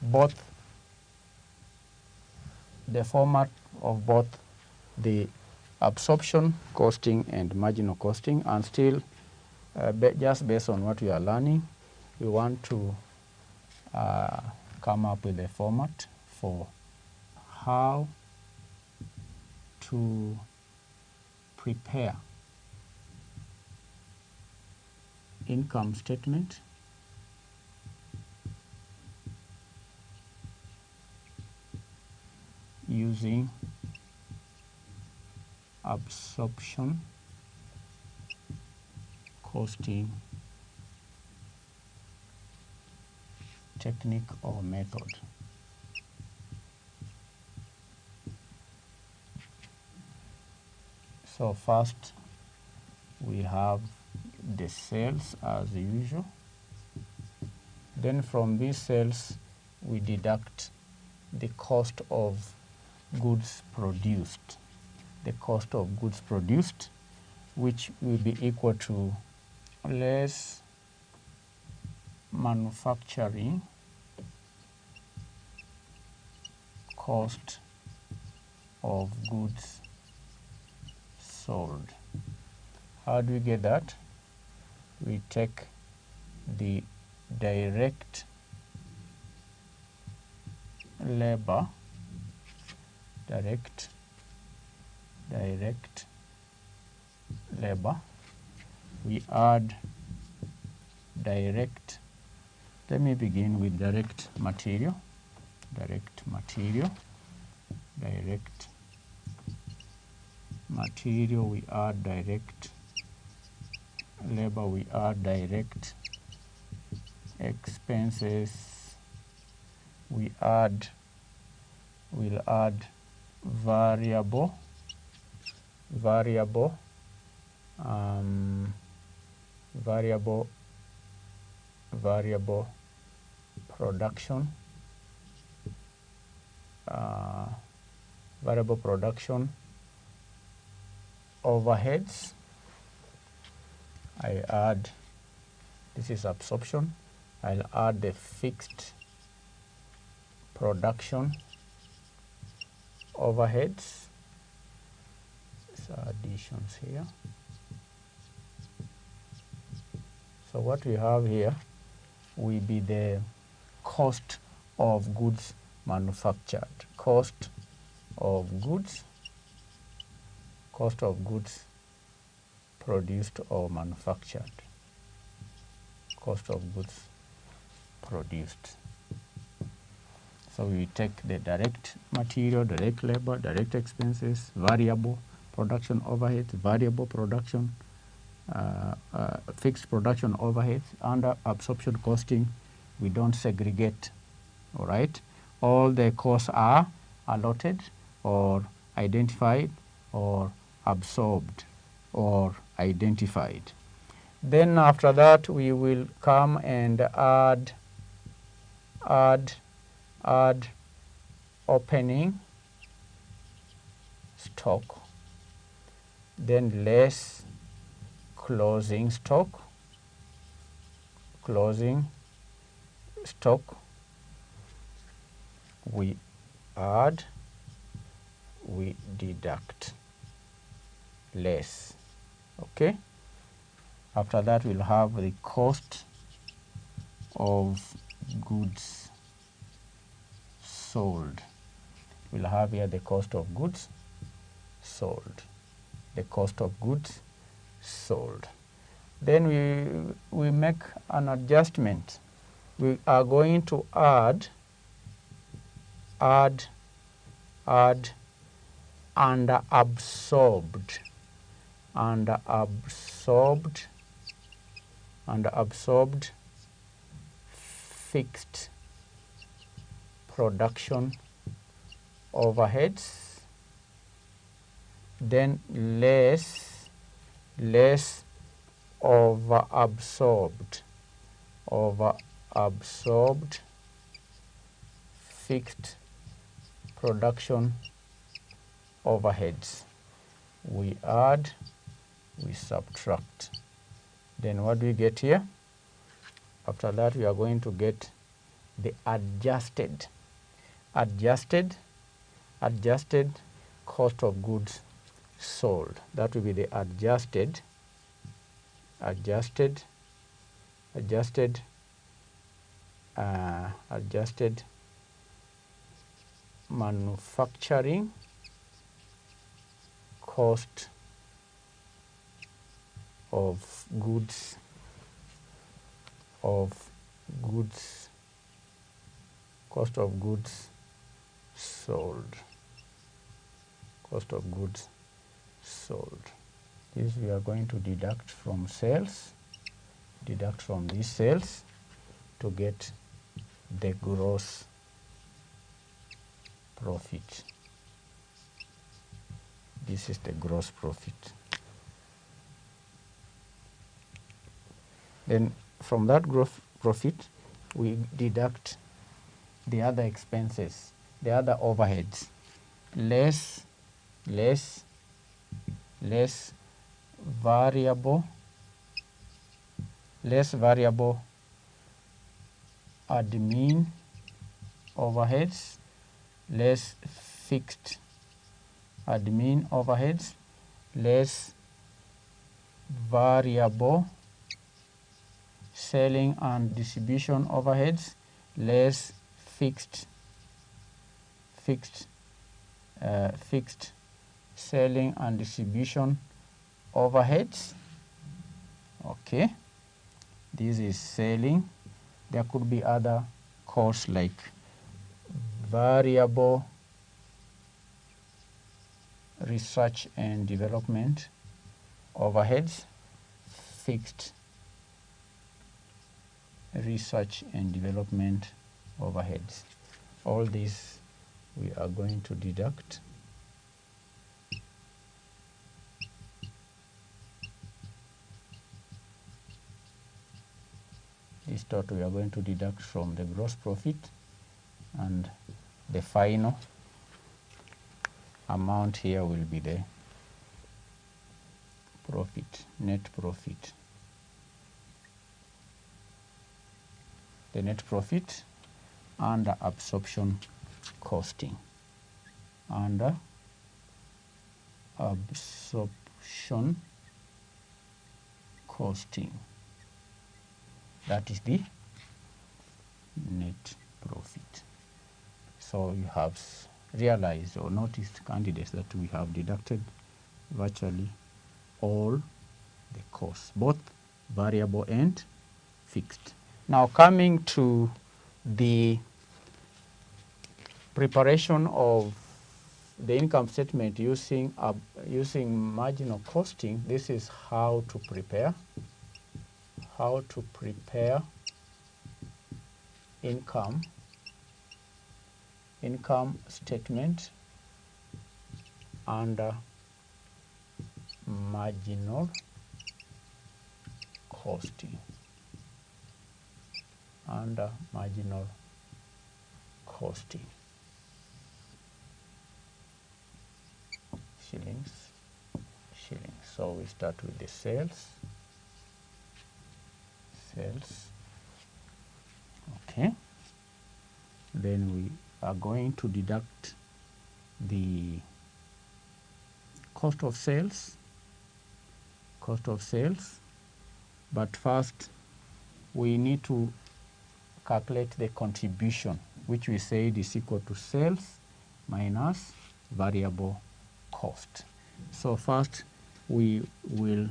Speaker 3: both the absorption costing and marginal costing, and still just based on what we are learning, we want to come up with a format for how to prepare income statement using absorption costing technique or method. So first we have the sales as usual. Then from these sales we deduct the cost of goods produced. The cost of goods produced, which will be equal to less manufacturing cost of goods sold. How do we get that? We take the direct labor, direct labor, we add direct, let me begin with direct material, direct material, we add direct labor, we add direct expenses, we'll add variable production, overheads. I add, this is absorption, I'll add the fixed production overheads. So additions here. So what we have here will be the cost of goods manufactured, cost of goods produced or manufactured, cost of goods produced. So we take the direct material, direct labor, direct expenses, variable production overheads, variable production, fixed production overheads. Under absorption costing, we don't segregate, all right? All the costs are allotted or identified or absorbed or identified. Then after that, we will come and add opening stock, then less closing stock, we add, we deduct less. Okay, after that we'll have the cost of goods sold. We'll have here the cost of goods sold. The cost of goods sold. Then we make an adjustment. We are going to add under absorbed fixed production overheads, then less overabsorbed fixed production overheads. We add, we subtract. Then what do we get here? After that, we are going to get the adjusted cost of goods sold. That will be the adjusted manufacturing cost of goods sold. This we are going to deduct from sales, from these sales to get the gross profit. This is the gross profit. Then from that gross profit, we deduct the other expenses, the other overheads, less variable admin overheads, less fixed admin overheads, less variable selling and distribution overheads, less fixed selling and distribution overheads. Okay, this is selling. There could be other costs like variable research and development overheads, fixed research and development overheads. All these we are going to deduct. This total we are going to deduct from the gross profit, and the final amount here will be the profit, net profit. The net profit under absorption costing. Under absorption costing. That is the net profit. So you have realized or noticed, candidates, that we have deducted virtually all the costs, both variable and fixed. Now coming to the preparation of the income statement using marginal costing, this is how to prepare income statement under marginal costing. Shillings. So we start with the sales. Okay. Then we are going to deduct the cost of sales. But first we need to calculate the contribution, which we said is equal to sales minus variable cost. So first we will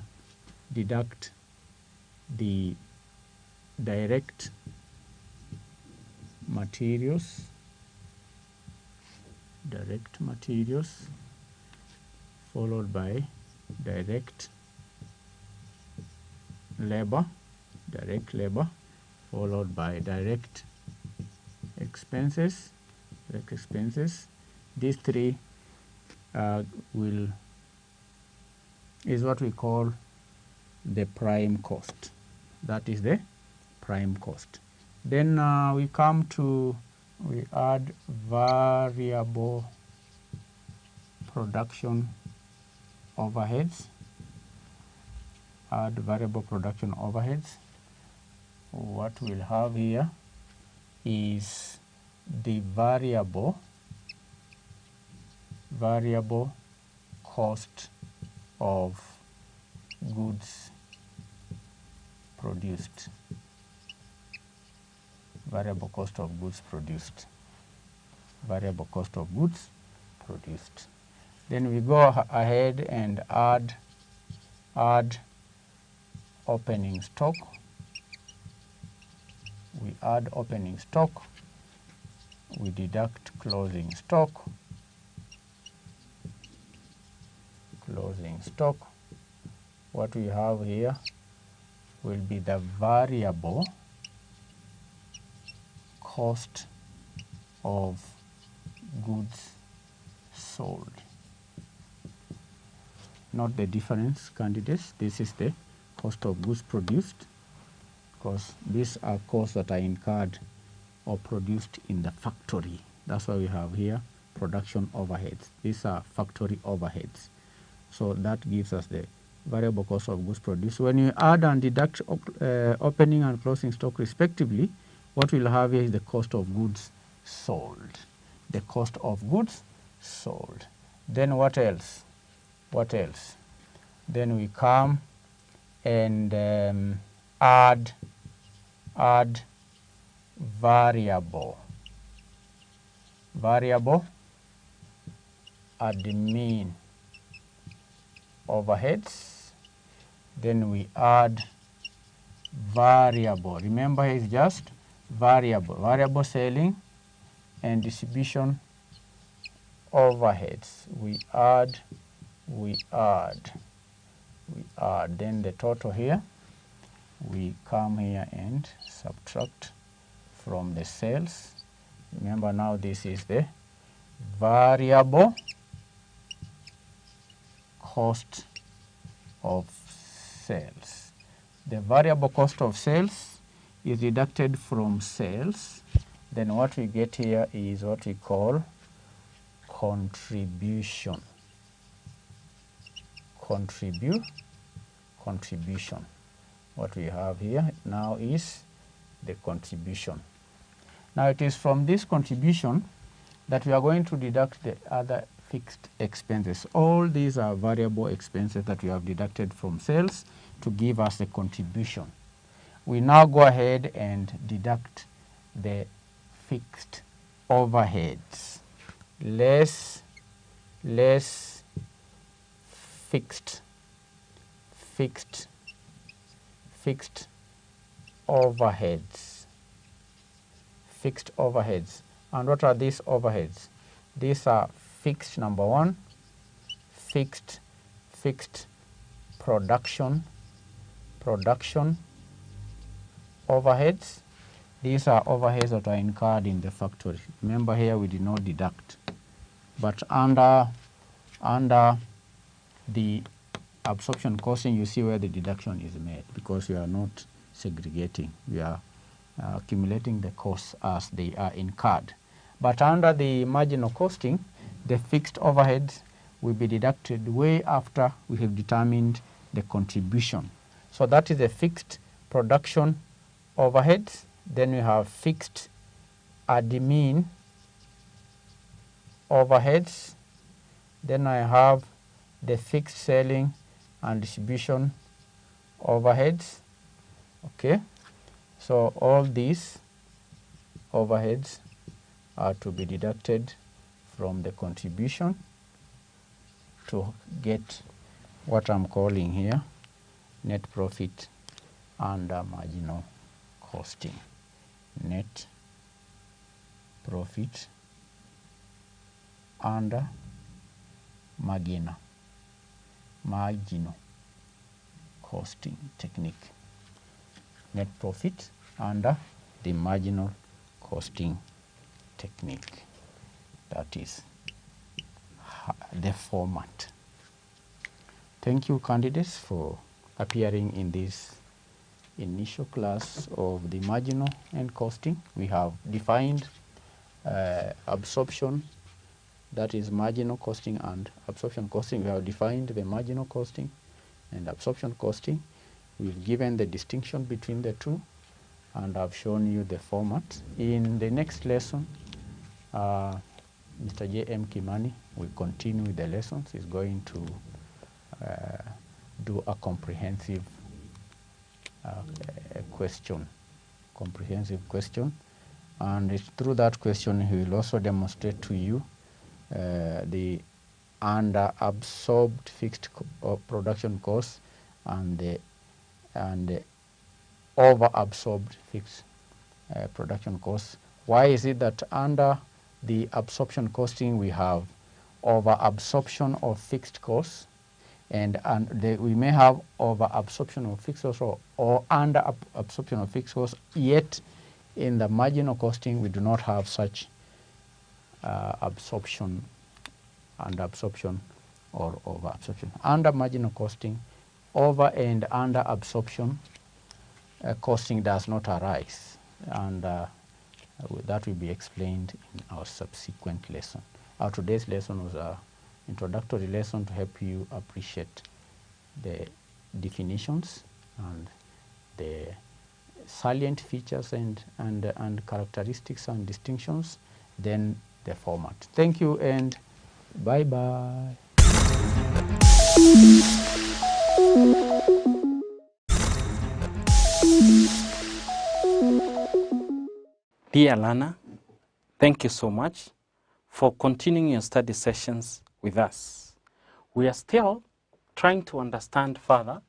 Speaker 3: deduct the direct materials, followed by direct labor, followed by direct expenses, These three is what we call the prime cost. That is the prime cost. Then we add variable production overheads. What we'll have here is the variable cost of goods produced. Then we go ahead and add opening stock. We deduct closing stock. What we have here will be the variable cost of goods sold. Not the difference, candidates. This is the cost of goods produced, because these are costs that are incurred or produced in the factory. That's why we have here production overheads. These are factory overheads. So that gives us the variable cost of goods produced. When you add and deduct opening and closing stock respectively, what we'll have here is the cost of goods sold. Then what else? Then we come and add variable admin overheads. Then we add variable. Remember, it's just variable selling and distribution overheads. We add. Then the total here, we come here and subtract from the sales. Remember, now this is the variable cost of sales. The variable cost of sales is deducted from sales. Then what we get here is what we call contribution. What we have here now is the contribution. Now it is from this contribution that we are going to deduct the other fixed expenses. All these are variable expenses that we have deducted from sales to give us the contribution. We now go ahead and deduct the fixed overheads less fixed overheads. And what are these overheads? These are fixed, number one, fixed production overheads. These are overheads that are incurred in the factory. Remember, here we did not deduct, but under the absorption costing, you see where the deduction is made, because we are not segregating. We are accumulating the costs as they are incurred. But under the marginal costing, the fixed overheads will be deducted way after we have determined the contribution. So that is the fixed production overheads. Then we have fixed admin overheads. Then I have the fixed selling and distribution overheads. Okay, so all these overheads are to be deducted from the contribution to get what I'm calling here net profit under marginal costing. Net profit under marginal costing technique. Net profit under the marginal costing technique. That is the format. Thank you, candidates, for appearing in this initial class of the marginal and costing. We have defined absorption, that is marginal costing and absorption costing. We have defined the marginal costing and absorption costing. We've given the distinction between the two, and I've shown you the format. In the next lesson, Mr. J.M. Kimani will continue with the lessons. He's going to do a comprehensive comprehensive question, and through that question he will also demonstrate to you the under absorbed fixed production costs and the over absorbed fixed production costs. Why is it that under the absorption costing we have over absorption of fixed costs, and we may have over absorption of fixed costs or under absorption of fixed costs, yet in the marginal costing we do not have such absorption, under absorption or over absorption. Under marginal costing, over and under absorption costing does not arise, and that will be explained in our subsequent lesson. Our today's lesson was an introductory lesson to help you appreciate the definitions and the salient features and characteristics and distinctions, then the format. Thank you and bye-bye.
Speaker 4: Dear learner, thank you so much for continuing your study sessions with us. We are still trying to understand further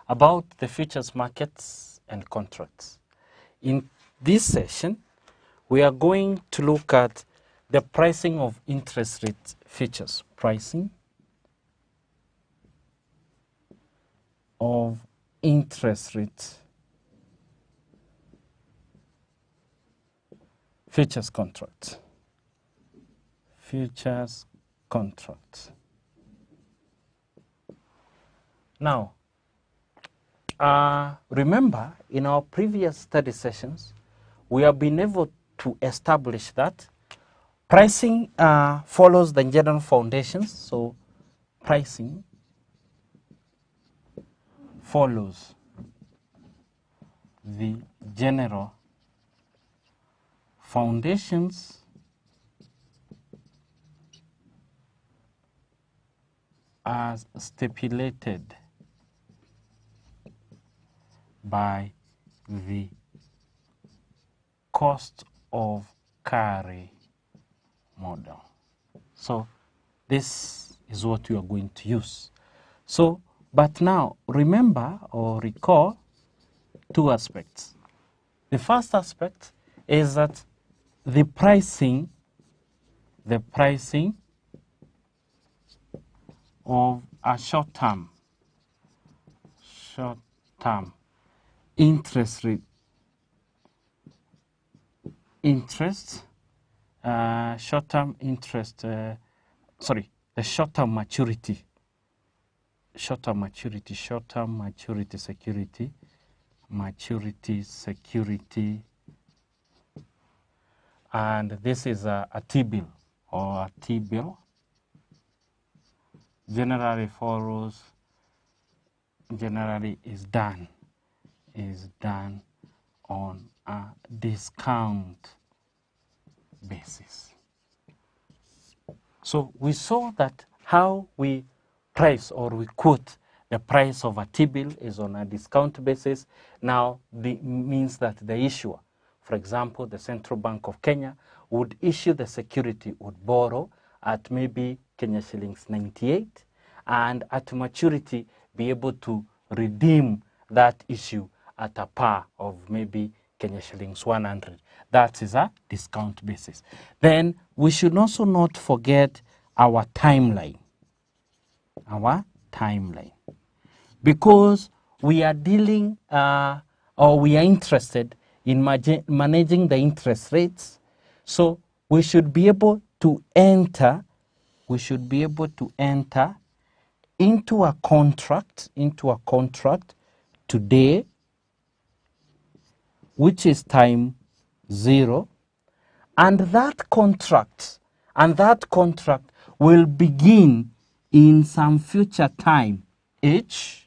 Speaker 4: about the futures markets and contracts. In this session, we are going to look at the pricing of interest rate futures. Pricing of interest rate futures contracts. Futures contracts. Now, remember in our previous study sessions, we have been able to establish that pricing follows the general foundations. So, pricing follows the general foundations as stipulated by the cost of carry model. So this is what you are going to use. So, but now remember or recall two aspects. The first aspect is that the pricing of a short-term interest rate, short-term maturity security, and this is a T-bill or a T-bill. Generally is done on a discount basis. So we saw that how we price or we quote the price of a T-bill is on a discount basis. Now, means that the issuer, For example, the Central Bank of Kenya would issue the security, would borrow at maybe Kenya shillings 98, and at maturity be able to redeem that issue at a par of maybe Kenya shillings 100. That is a discount basis. Then we should also not forget our timeline. Our timeline. Because we are dealing or we are interested in managing the interest rates, so we should be able to enter into a contract today, which is time 0, and that contract will begin in some future time h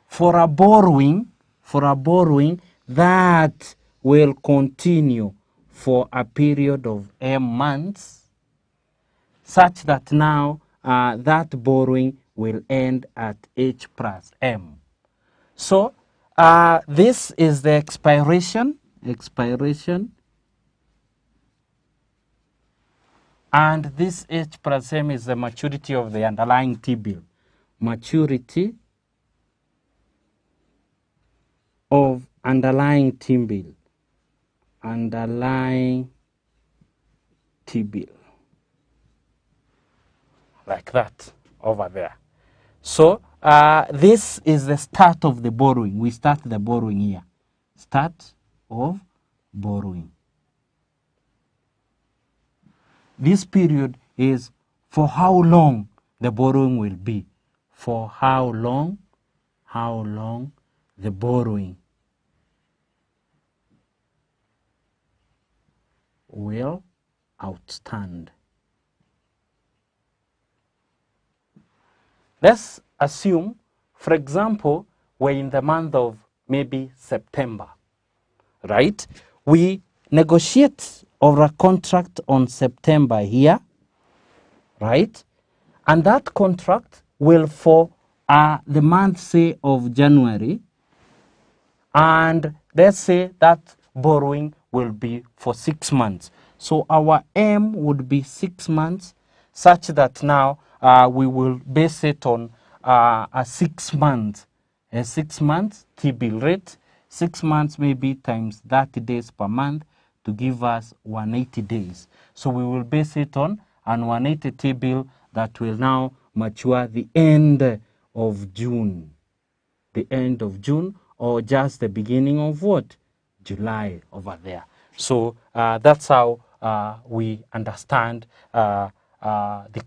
Speaker 4: for a borrowing that will continue for a period of m months, such that now that borrowing will end at h plus m. So this is the expiration, and this h plus m is the maturity of the underlying T-bill. Maturity of underlying T-bill. Like that over there. So this is the start of the borrowing. We start the borrowing here. Start of borrowing. This period is for how long the borrowing will be. For how long the borrowing will outstand. Let's assume, for example, we're in the month of maybe September, right? We negotiate over a contract on September here, right? And that contract will for the month, say, of January, and let's say that borrowing will be for 6 months. So our M would be 6 months, such that now we will base it on a 6 month T-bill rate. 6 months maybe times 30 days per month to give us 180 days. So we will base it on an 180 T-bill that will now mature the end of June. The end of June, or just the beginning of what? July over there. So that's how we understand the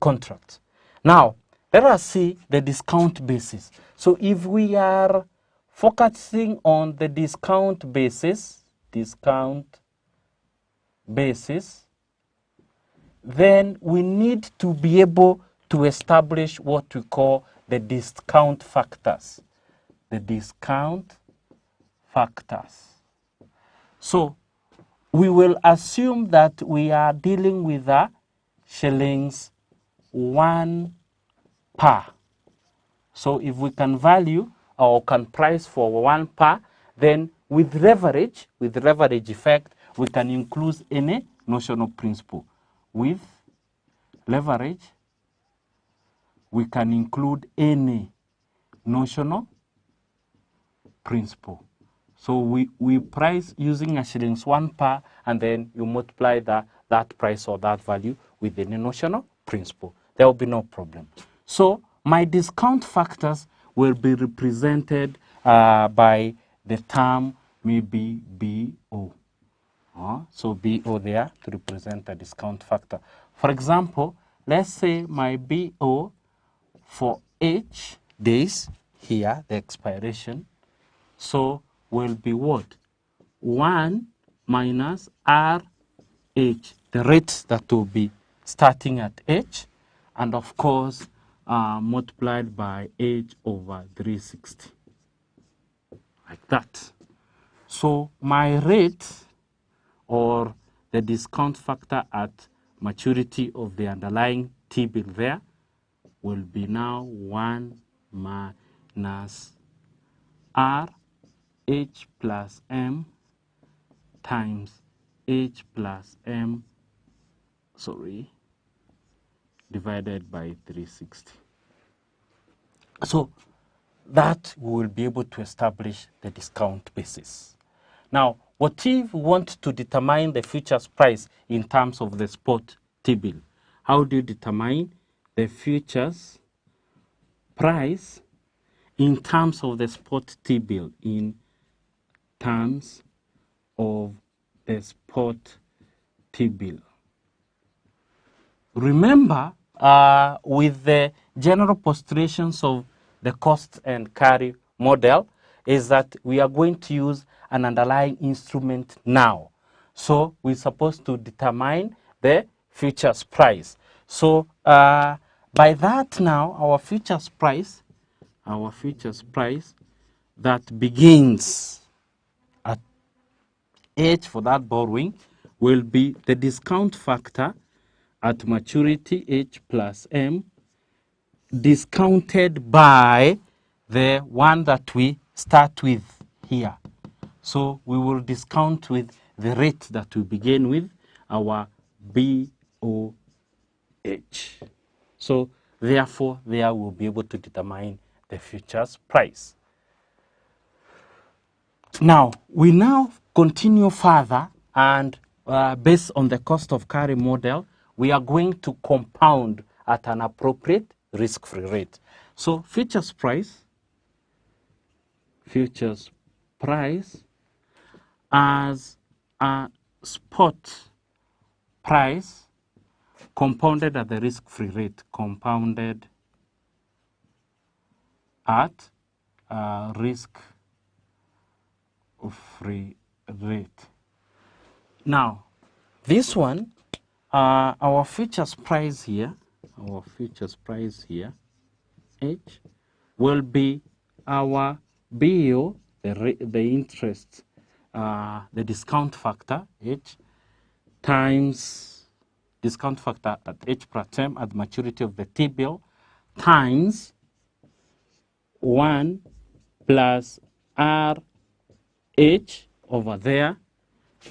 Speaker 4: contract. Now, let us see the discount basis. So if we are focusing on the discount basis, then we need to be able to establish what we call the discount factors. The discount factors. So we will assume that we are dealing with a shillings 1 per. So if we can value or can price for 1 per, then with leverage effect, we can include any notional principal. With leverage, we can include any notional principal. So we price using a shillings 1 per, and then you multiply that price or that value with the notional principal. There will be no problem. So my discount factors will be represented by the term maybe BO. So BO there to represent a discount factor. For example, let's say my BO for H days here, the expiration, so will be what? 1 minus RH, the rate that will be starting at H, and of course multiplied by H over 360, like that. So my rate, or the discount factor at maturity of the underlying T-bill there, will be now 1 minus RH plus M times H plus M, divided by 360. So that we will be able to establish the discount basis. Now, what if we want to determine the futures price in terms of the spot T-bill? How do you determine the futures price in terms of the spot T-bill, in terms of the spot T-bill? Remember, with the general postulations of the cost and carry model, is that we are going to use an underlying instrument now. So we're supposed to determine the futures price. So by that now, our futures price that begins at H for that borrowing will be the discount factor at maturity H plus M discounted by the one that we start with here. So we will discount with the rate that we begin with, our BOH. So therefore, there we'll be able to determine the futures price. Now, we now continue further, and based on the cost of carry model, we are going to compound at an appropriate risk-free rate. So futures price as a spot price compounded at the risk-free rate, compounded at risk-free rate. Now, this one, our futures price here, H, will be our BO, the interest, the discount factor, H, times discount factor at H per term at maturity of the T-bill, times 1 plus RH over there,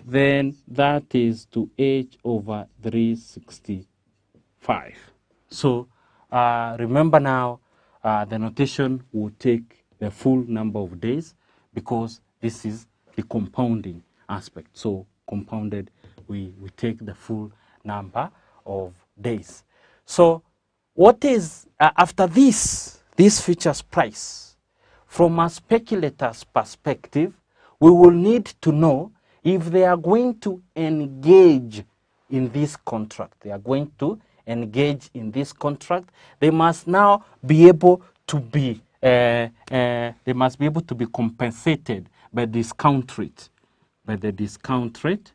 Speaker 4: then that is to H over 365. So remember now, the notation will take the full number of days because this is the compounding aspect. So compounded, we take the full number of days. So what is, after this futures price, from a speculator's perspective, we will need to know if they are going to engage in this contract. They are going to engage in this contract. They must now be able to be compensated by discount rate, the discount rate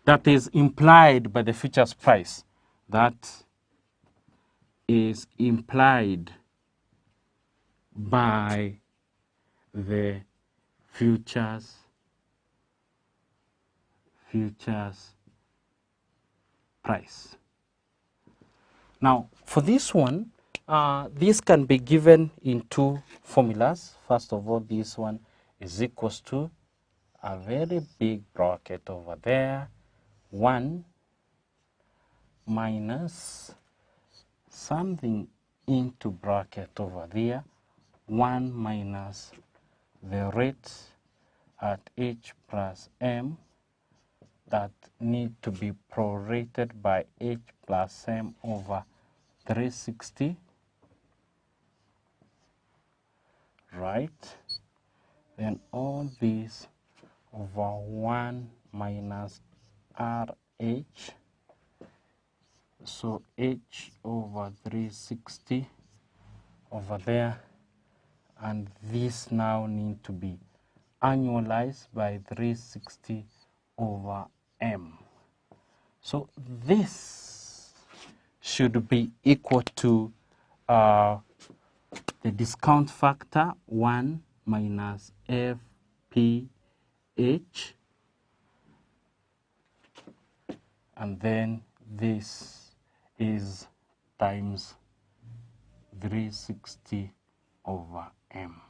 Speaker 4: that is implied by the futures price. That is implied by the futures price. Now, for this one, this can be given in two formulas. First of all, this one is equals to a very big bracket over there, 1 minus something into bracket over there, 1 minus the rate at H plus M that need to be prorated by H plus M over 360, right? Then all this over 1 minus RH, so H over 360 over there, and this now need to be annualized by 360 over M. So this should be equal to the discount factor 1 minus FPH, and then this is times 360 over M.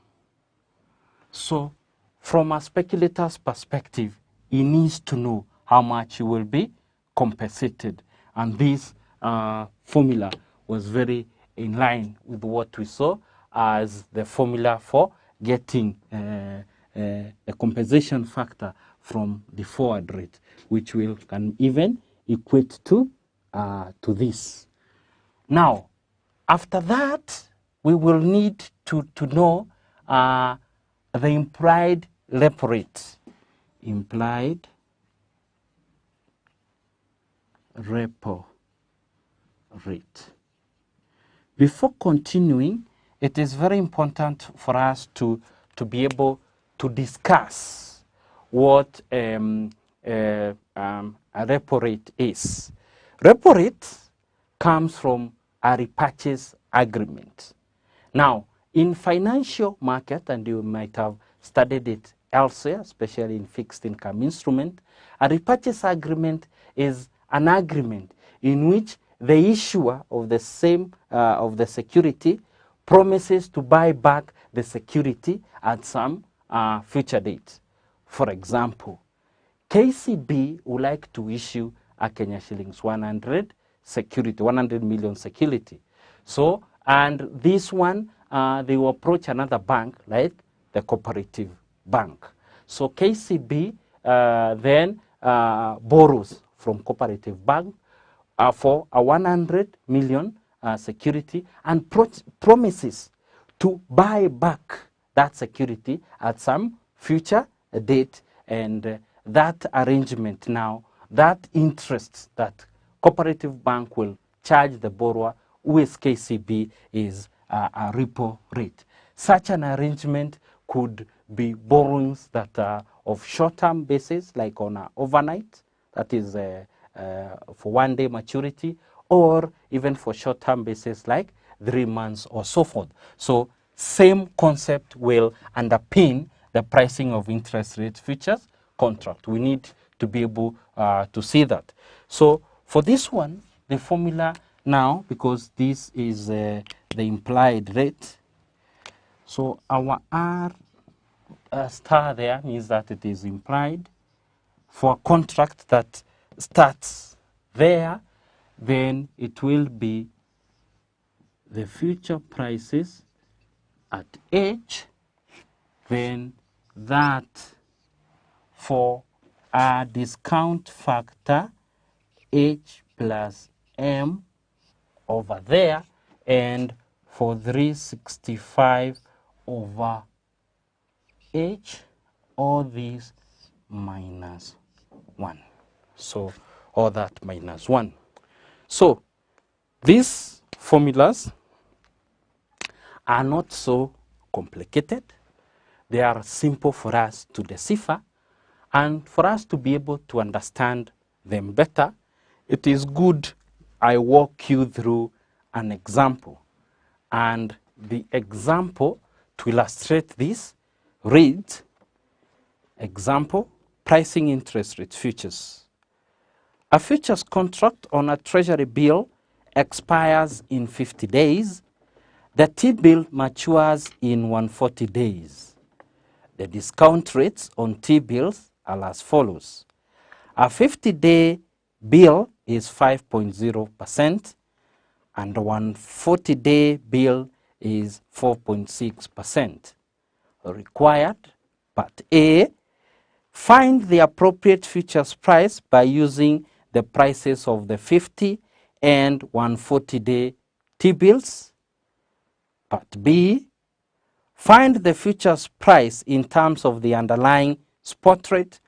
Speaker 4: So from a speculator's perspective, he needs to know how much he will be compensated. And this formula was very in line with what we saw as the formula for getting a compensation factor from the forward rate, which can even equate to this. Now, after that, we will need to know the implied repo rate. Implied repo rate. Before continuing, it is very important for us to be able to discuss what a repo rate is. Repo rate comes from a repurchase agreement. Now, in financial market, and you might have studied it elsewhere, especially in fixed income instrument, a repurchase agreement is an agreement in which the issuer of the same of the security promises to buy back the security at some future date. For example, KCB would like to issue a Kenya shillings 100 security, 100 million security. So, and this one, they will approach another bank, like the cooperative bank. So KCB then borrows from cooperative bank for a 100 million security and promises to buy back that security at some future date. And that arrangement now, that interest that cooperative bank will charge the borrower with KCB is a repo rate. Such an arrangement could be borrowings that are of short-term basis, like on an overnight, that is for 1 day maturity, or even for short-term basis, like 3 months or so forth. So same concept will underpin the pricing of interest rate futures contract. We need to be able to see that. So for this one, the formula now, because this is the implied rate, so our R star there means that it is implied for a contract that starts there, then it will be the future prices at H, then that for a discount factor H plus M over there, and for 365 over H, all these minus 1. So all that minus 1. So these formulas are not so complicated. They are simple for us to decipher, and for us to be able to understand them better, it is good I walk you through an example. And the example to illustrate this reads, example, pricing interest rate futures. A futures contract on a treasury bill expires in 50 days. The T-bill matures in 140 days. The discount rates on T-bills are as follows. A 50-day bill is 5.0% and a 140-day bill is 4.6%. Required, part A, find the appropriate futures price by using the prices of the 50 and 140-day T-bills. Part B, find the futures price in terms of the underlying spot rate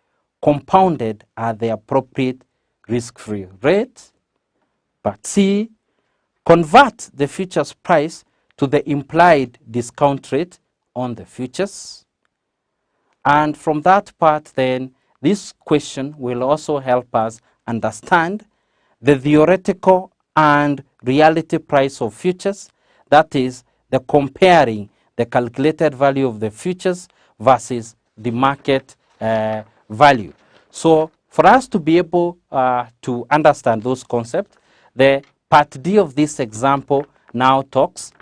Speaker 4: compounded at the appropriate risk-free rate. Part C, convert the futures price to the implied discount rate on the futures. And from that part then, this question will also help us understand the theoretical and reality price of futures, that is, the comparing the calculated value of the futures versus the market value. So for us to be able to understand those concepts, the part D of this example now talks.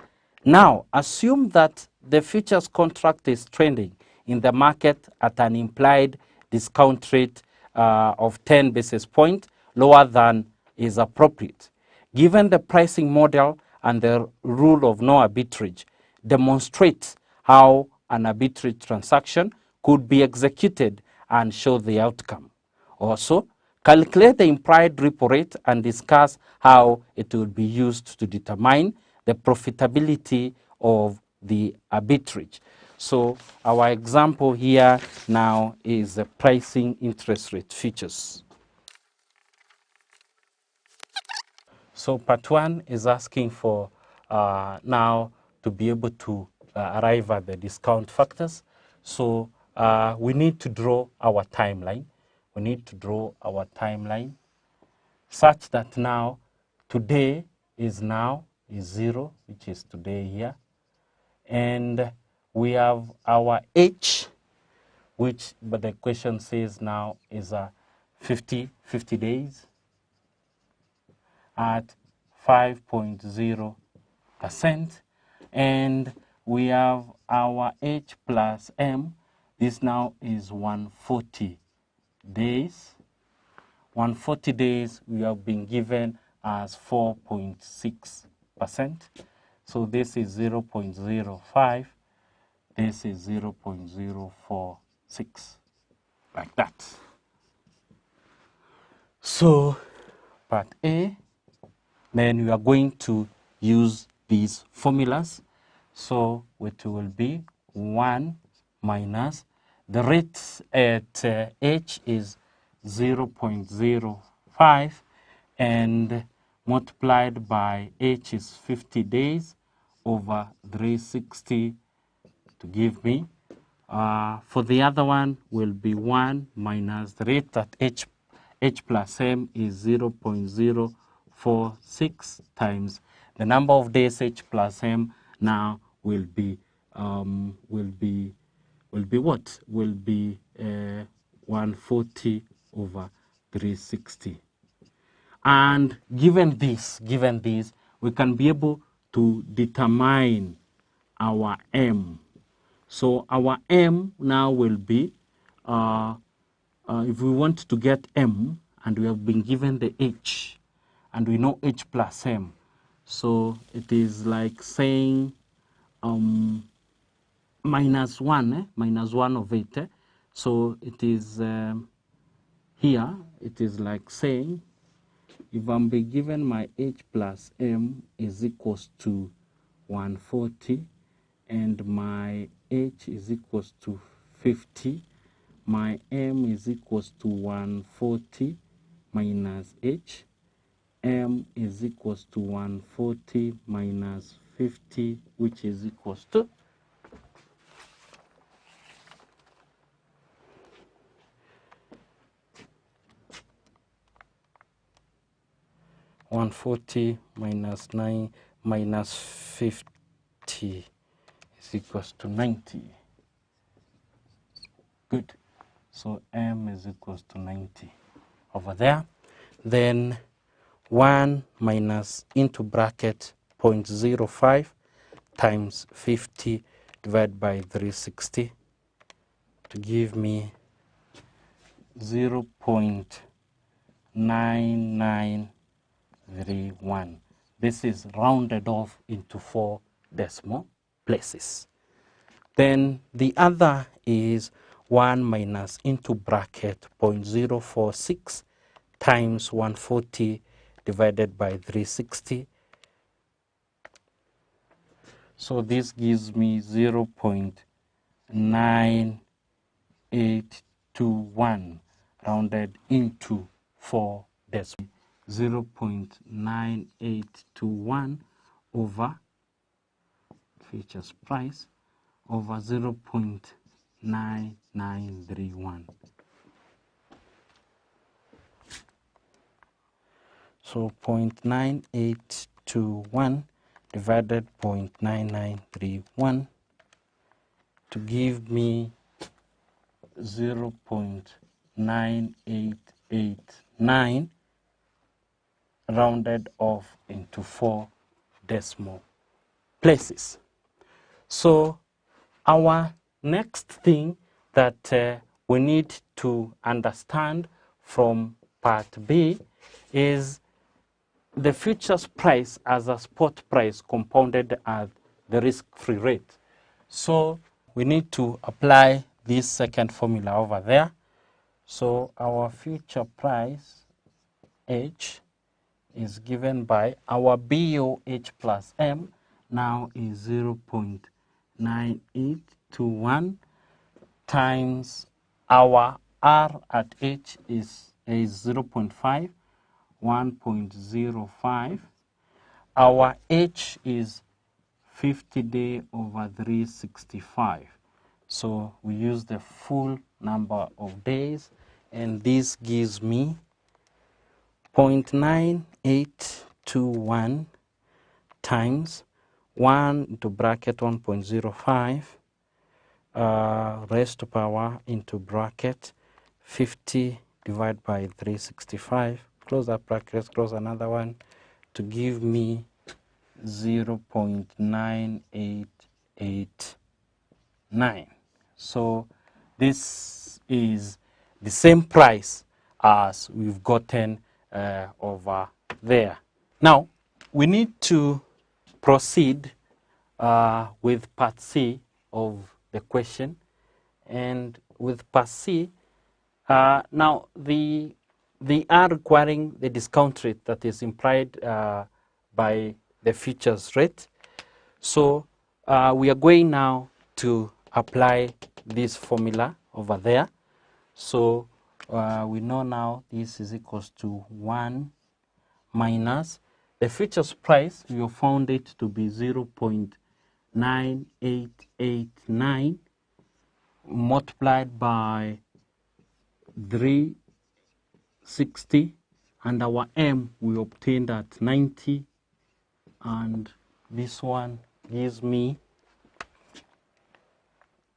Speaker 4: Now, assume that the futures contract is trending in the market at an implied discount rate of 10 basis points lower than is appropriate. Given the pricing model and the rule of no arbitrage, demonstrate how an arbitrage transaction could be executed and show the outcome. Also, calculate the implied repo rate and discuss how it will be used to determine the profitability of the arbitrage. So our example here now is the pricing interest rate futures. So part 1 is asking for now to be able to arrive at the discount factors. So we need to draw our timeline. We need to draw our timeline such that now today is 0, which is today here. And we have our H, which, but the question says now is 50 days at 5.0%. And we have our H plus M. This now is 140 days. 140 days we have been given as 4.6%. So this is 0.05. This is 0.046, like that. So part A, then we are going to use these formulas. So it will be 1 minus the rate at H is 0.05 and multiplied by H is 50 days over 360 to give me. For the other one will be 1 minus the rate at H plus M is 0.046 times the number of days H plus M now will be what? Will be 140 over 360. And given this, we can be able to determine our M. So our M now will be, if we want to get M, and we have been given the H, and we know H plus M. So it is like saying minus 1 of it. So it is here, it is like saying, if I'm being given my H plus M is equals to 140, and my H is equals to 50, my M is equals to 140 minus H, M is equals to 140 minus 50, which is equals to 140 minus 9 minus 50 is equals to 90. Good. So M is equals to 90 over there. Then 1 minus into bracket 0.05 times 50 divided by 360 to give me 0.9931. This is rounded off into 4 decimal places. Then the other is 1 minus into bracket 0.046 times 140 divided by 360. So this gives me 0.9821 rounded into 4 decimals. 0.9821 over futures price over 0.9931. So 0.9821 divided 0.9931 to give me 0.9889 rounded off into 4 decimal places. So our next thing that we need to understand from part B is the futures price as a spot price compounded at the risk-free rate. So we need to apply this second formula over there. So our future price H is given by our BOH plus M now is 0.9821 times our R at H is 0.5, 1.05. Our H is 50 day over 365. So we use the full number of days, and this gives me 0.9821 times 1 into bracket 1.05 raised to power into bracket 50 divided by 365, close that bracket, close another one, to give me 0.9889. So this is the same price as we've gotten over there. Now we need to proceed with part C of the question, and with part C, now they are requiring the discount rate that is implied by the futures rate. So we are going now to apply this formula over there. So we know now this is equals to 1 minus the futures price. We have found it to be 0.9889 multiplied by 360, and our M we obtained at 90, and this one gives me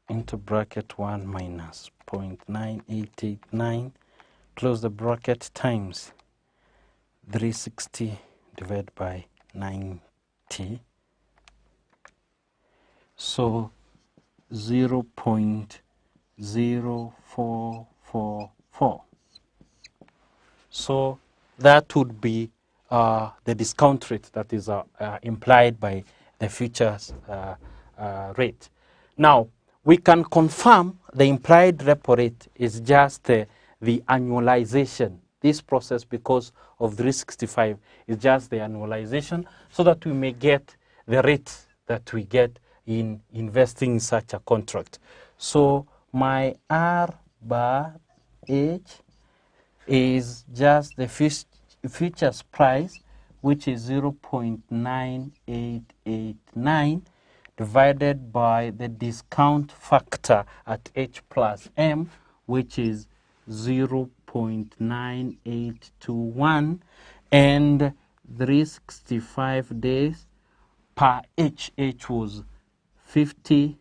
Speaker 4: into bracket 1 minus 0.9889, close the bracket, times 360 divided by 90. So 0.0444. So that would be the discount rate that is implied by the futures rate. Now, we can confirm the implied repo rate is just the annualization. This process, because of 365, is just the annualization, so that we may get the rate that we get in investing in such a contract. So my R bar H is just the futures price, which is 0.9889 divided by the discount factor at H plus M, which is 0.9821, and 365 days per H. H was 50.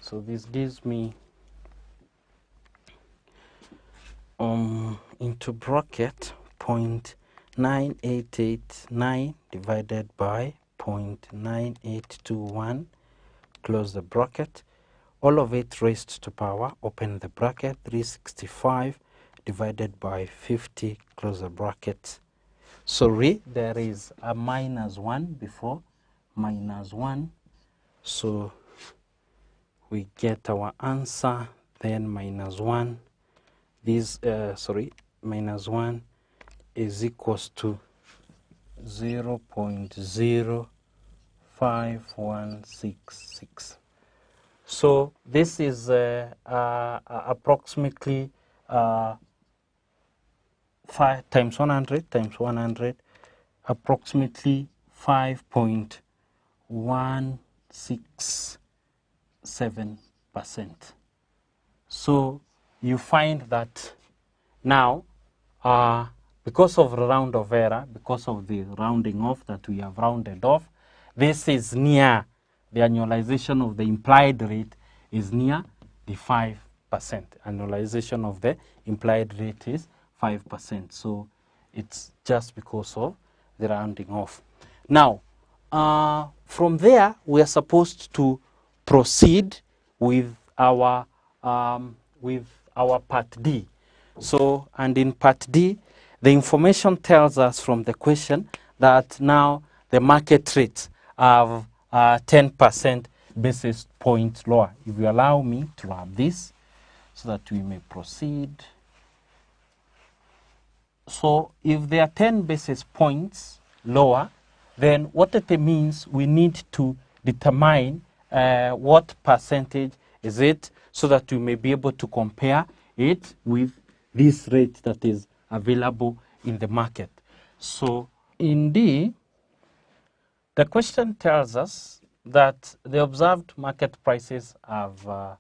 Speaker 4: So this gives me into bracket 0.9889 divided by 0.9821, close the bracket, all of it raised to power, open the bracket, 365 divided by 50, close the bracket. Sorry, there is a minus 1 before, minus 1. So we get our answer, then minus 1. This, minus 1 is equals to 0.05166. So this is approximately 5 times 100 times 100, approximately 5.167%. So you find that now, because of the round of error, because of the rounding off that we have rounded off, this is near the annualization of the implied rate is near the 5%. Annualization of the implied rate is 5%. So it's just because of the rounding off. Now, from there, we are supposed to proceed with our part D. So, and in part D, the information tells us from the question that now the market rates have 10% basis points lower. If you allow me to have this so that we may proceed. So if they are 10 basis points lower, then what it means, we need to determine what percentage is it so that we may be able to compare it with this rate that is available in the market. So in D, the question tells us that the observed market prices have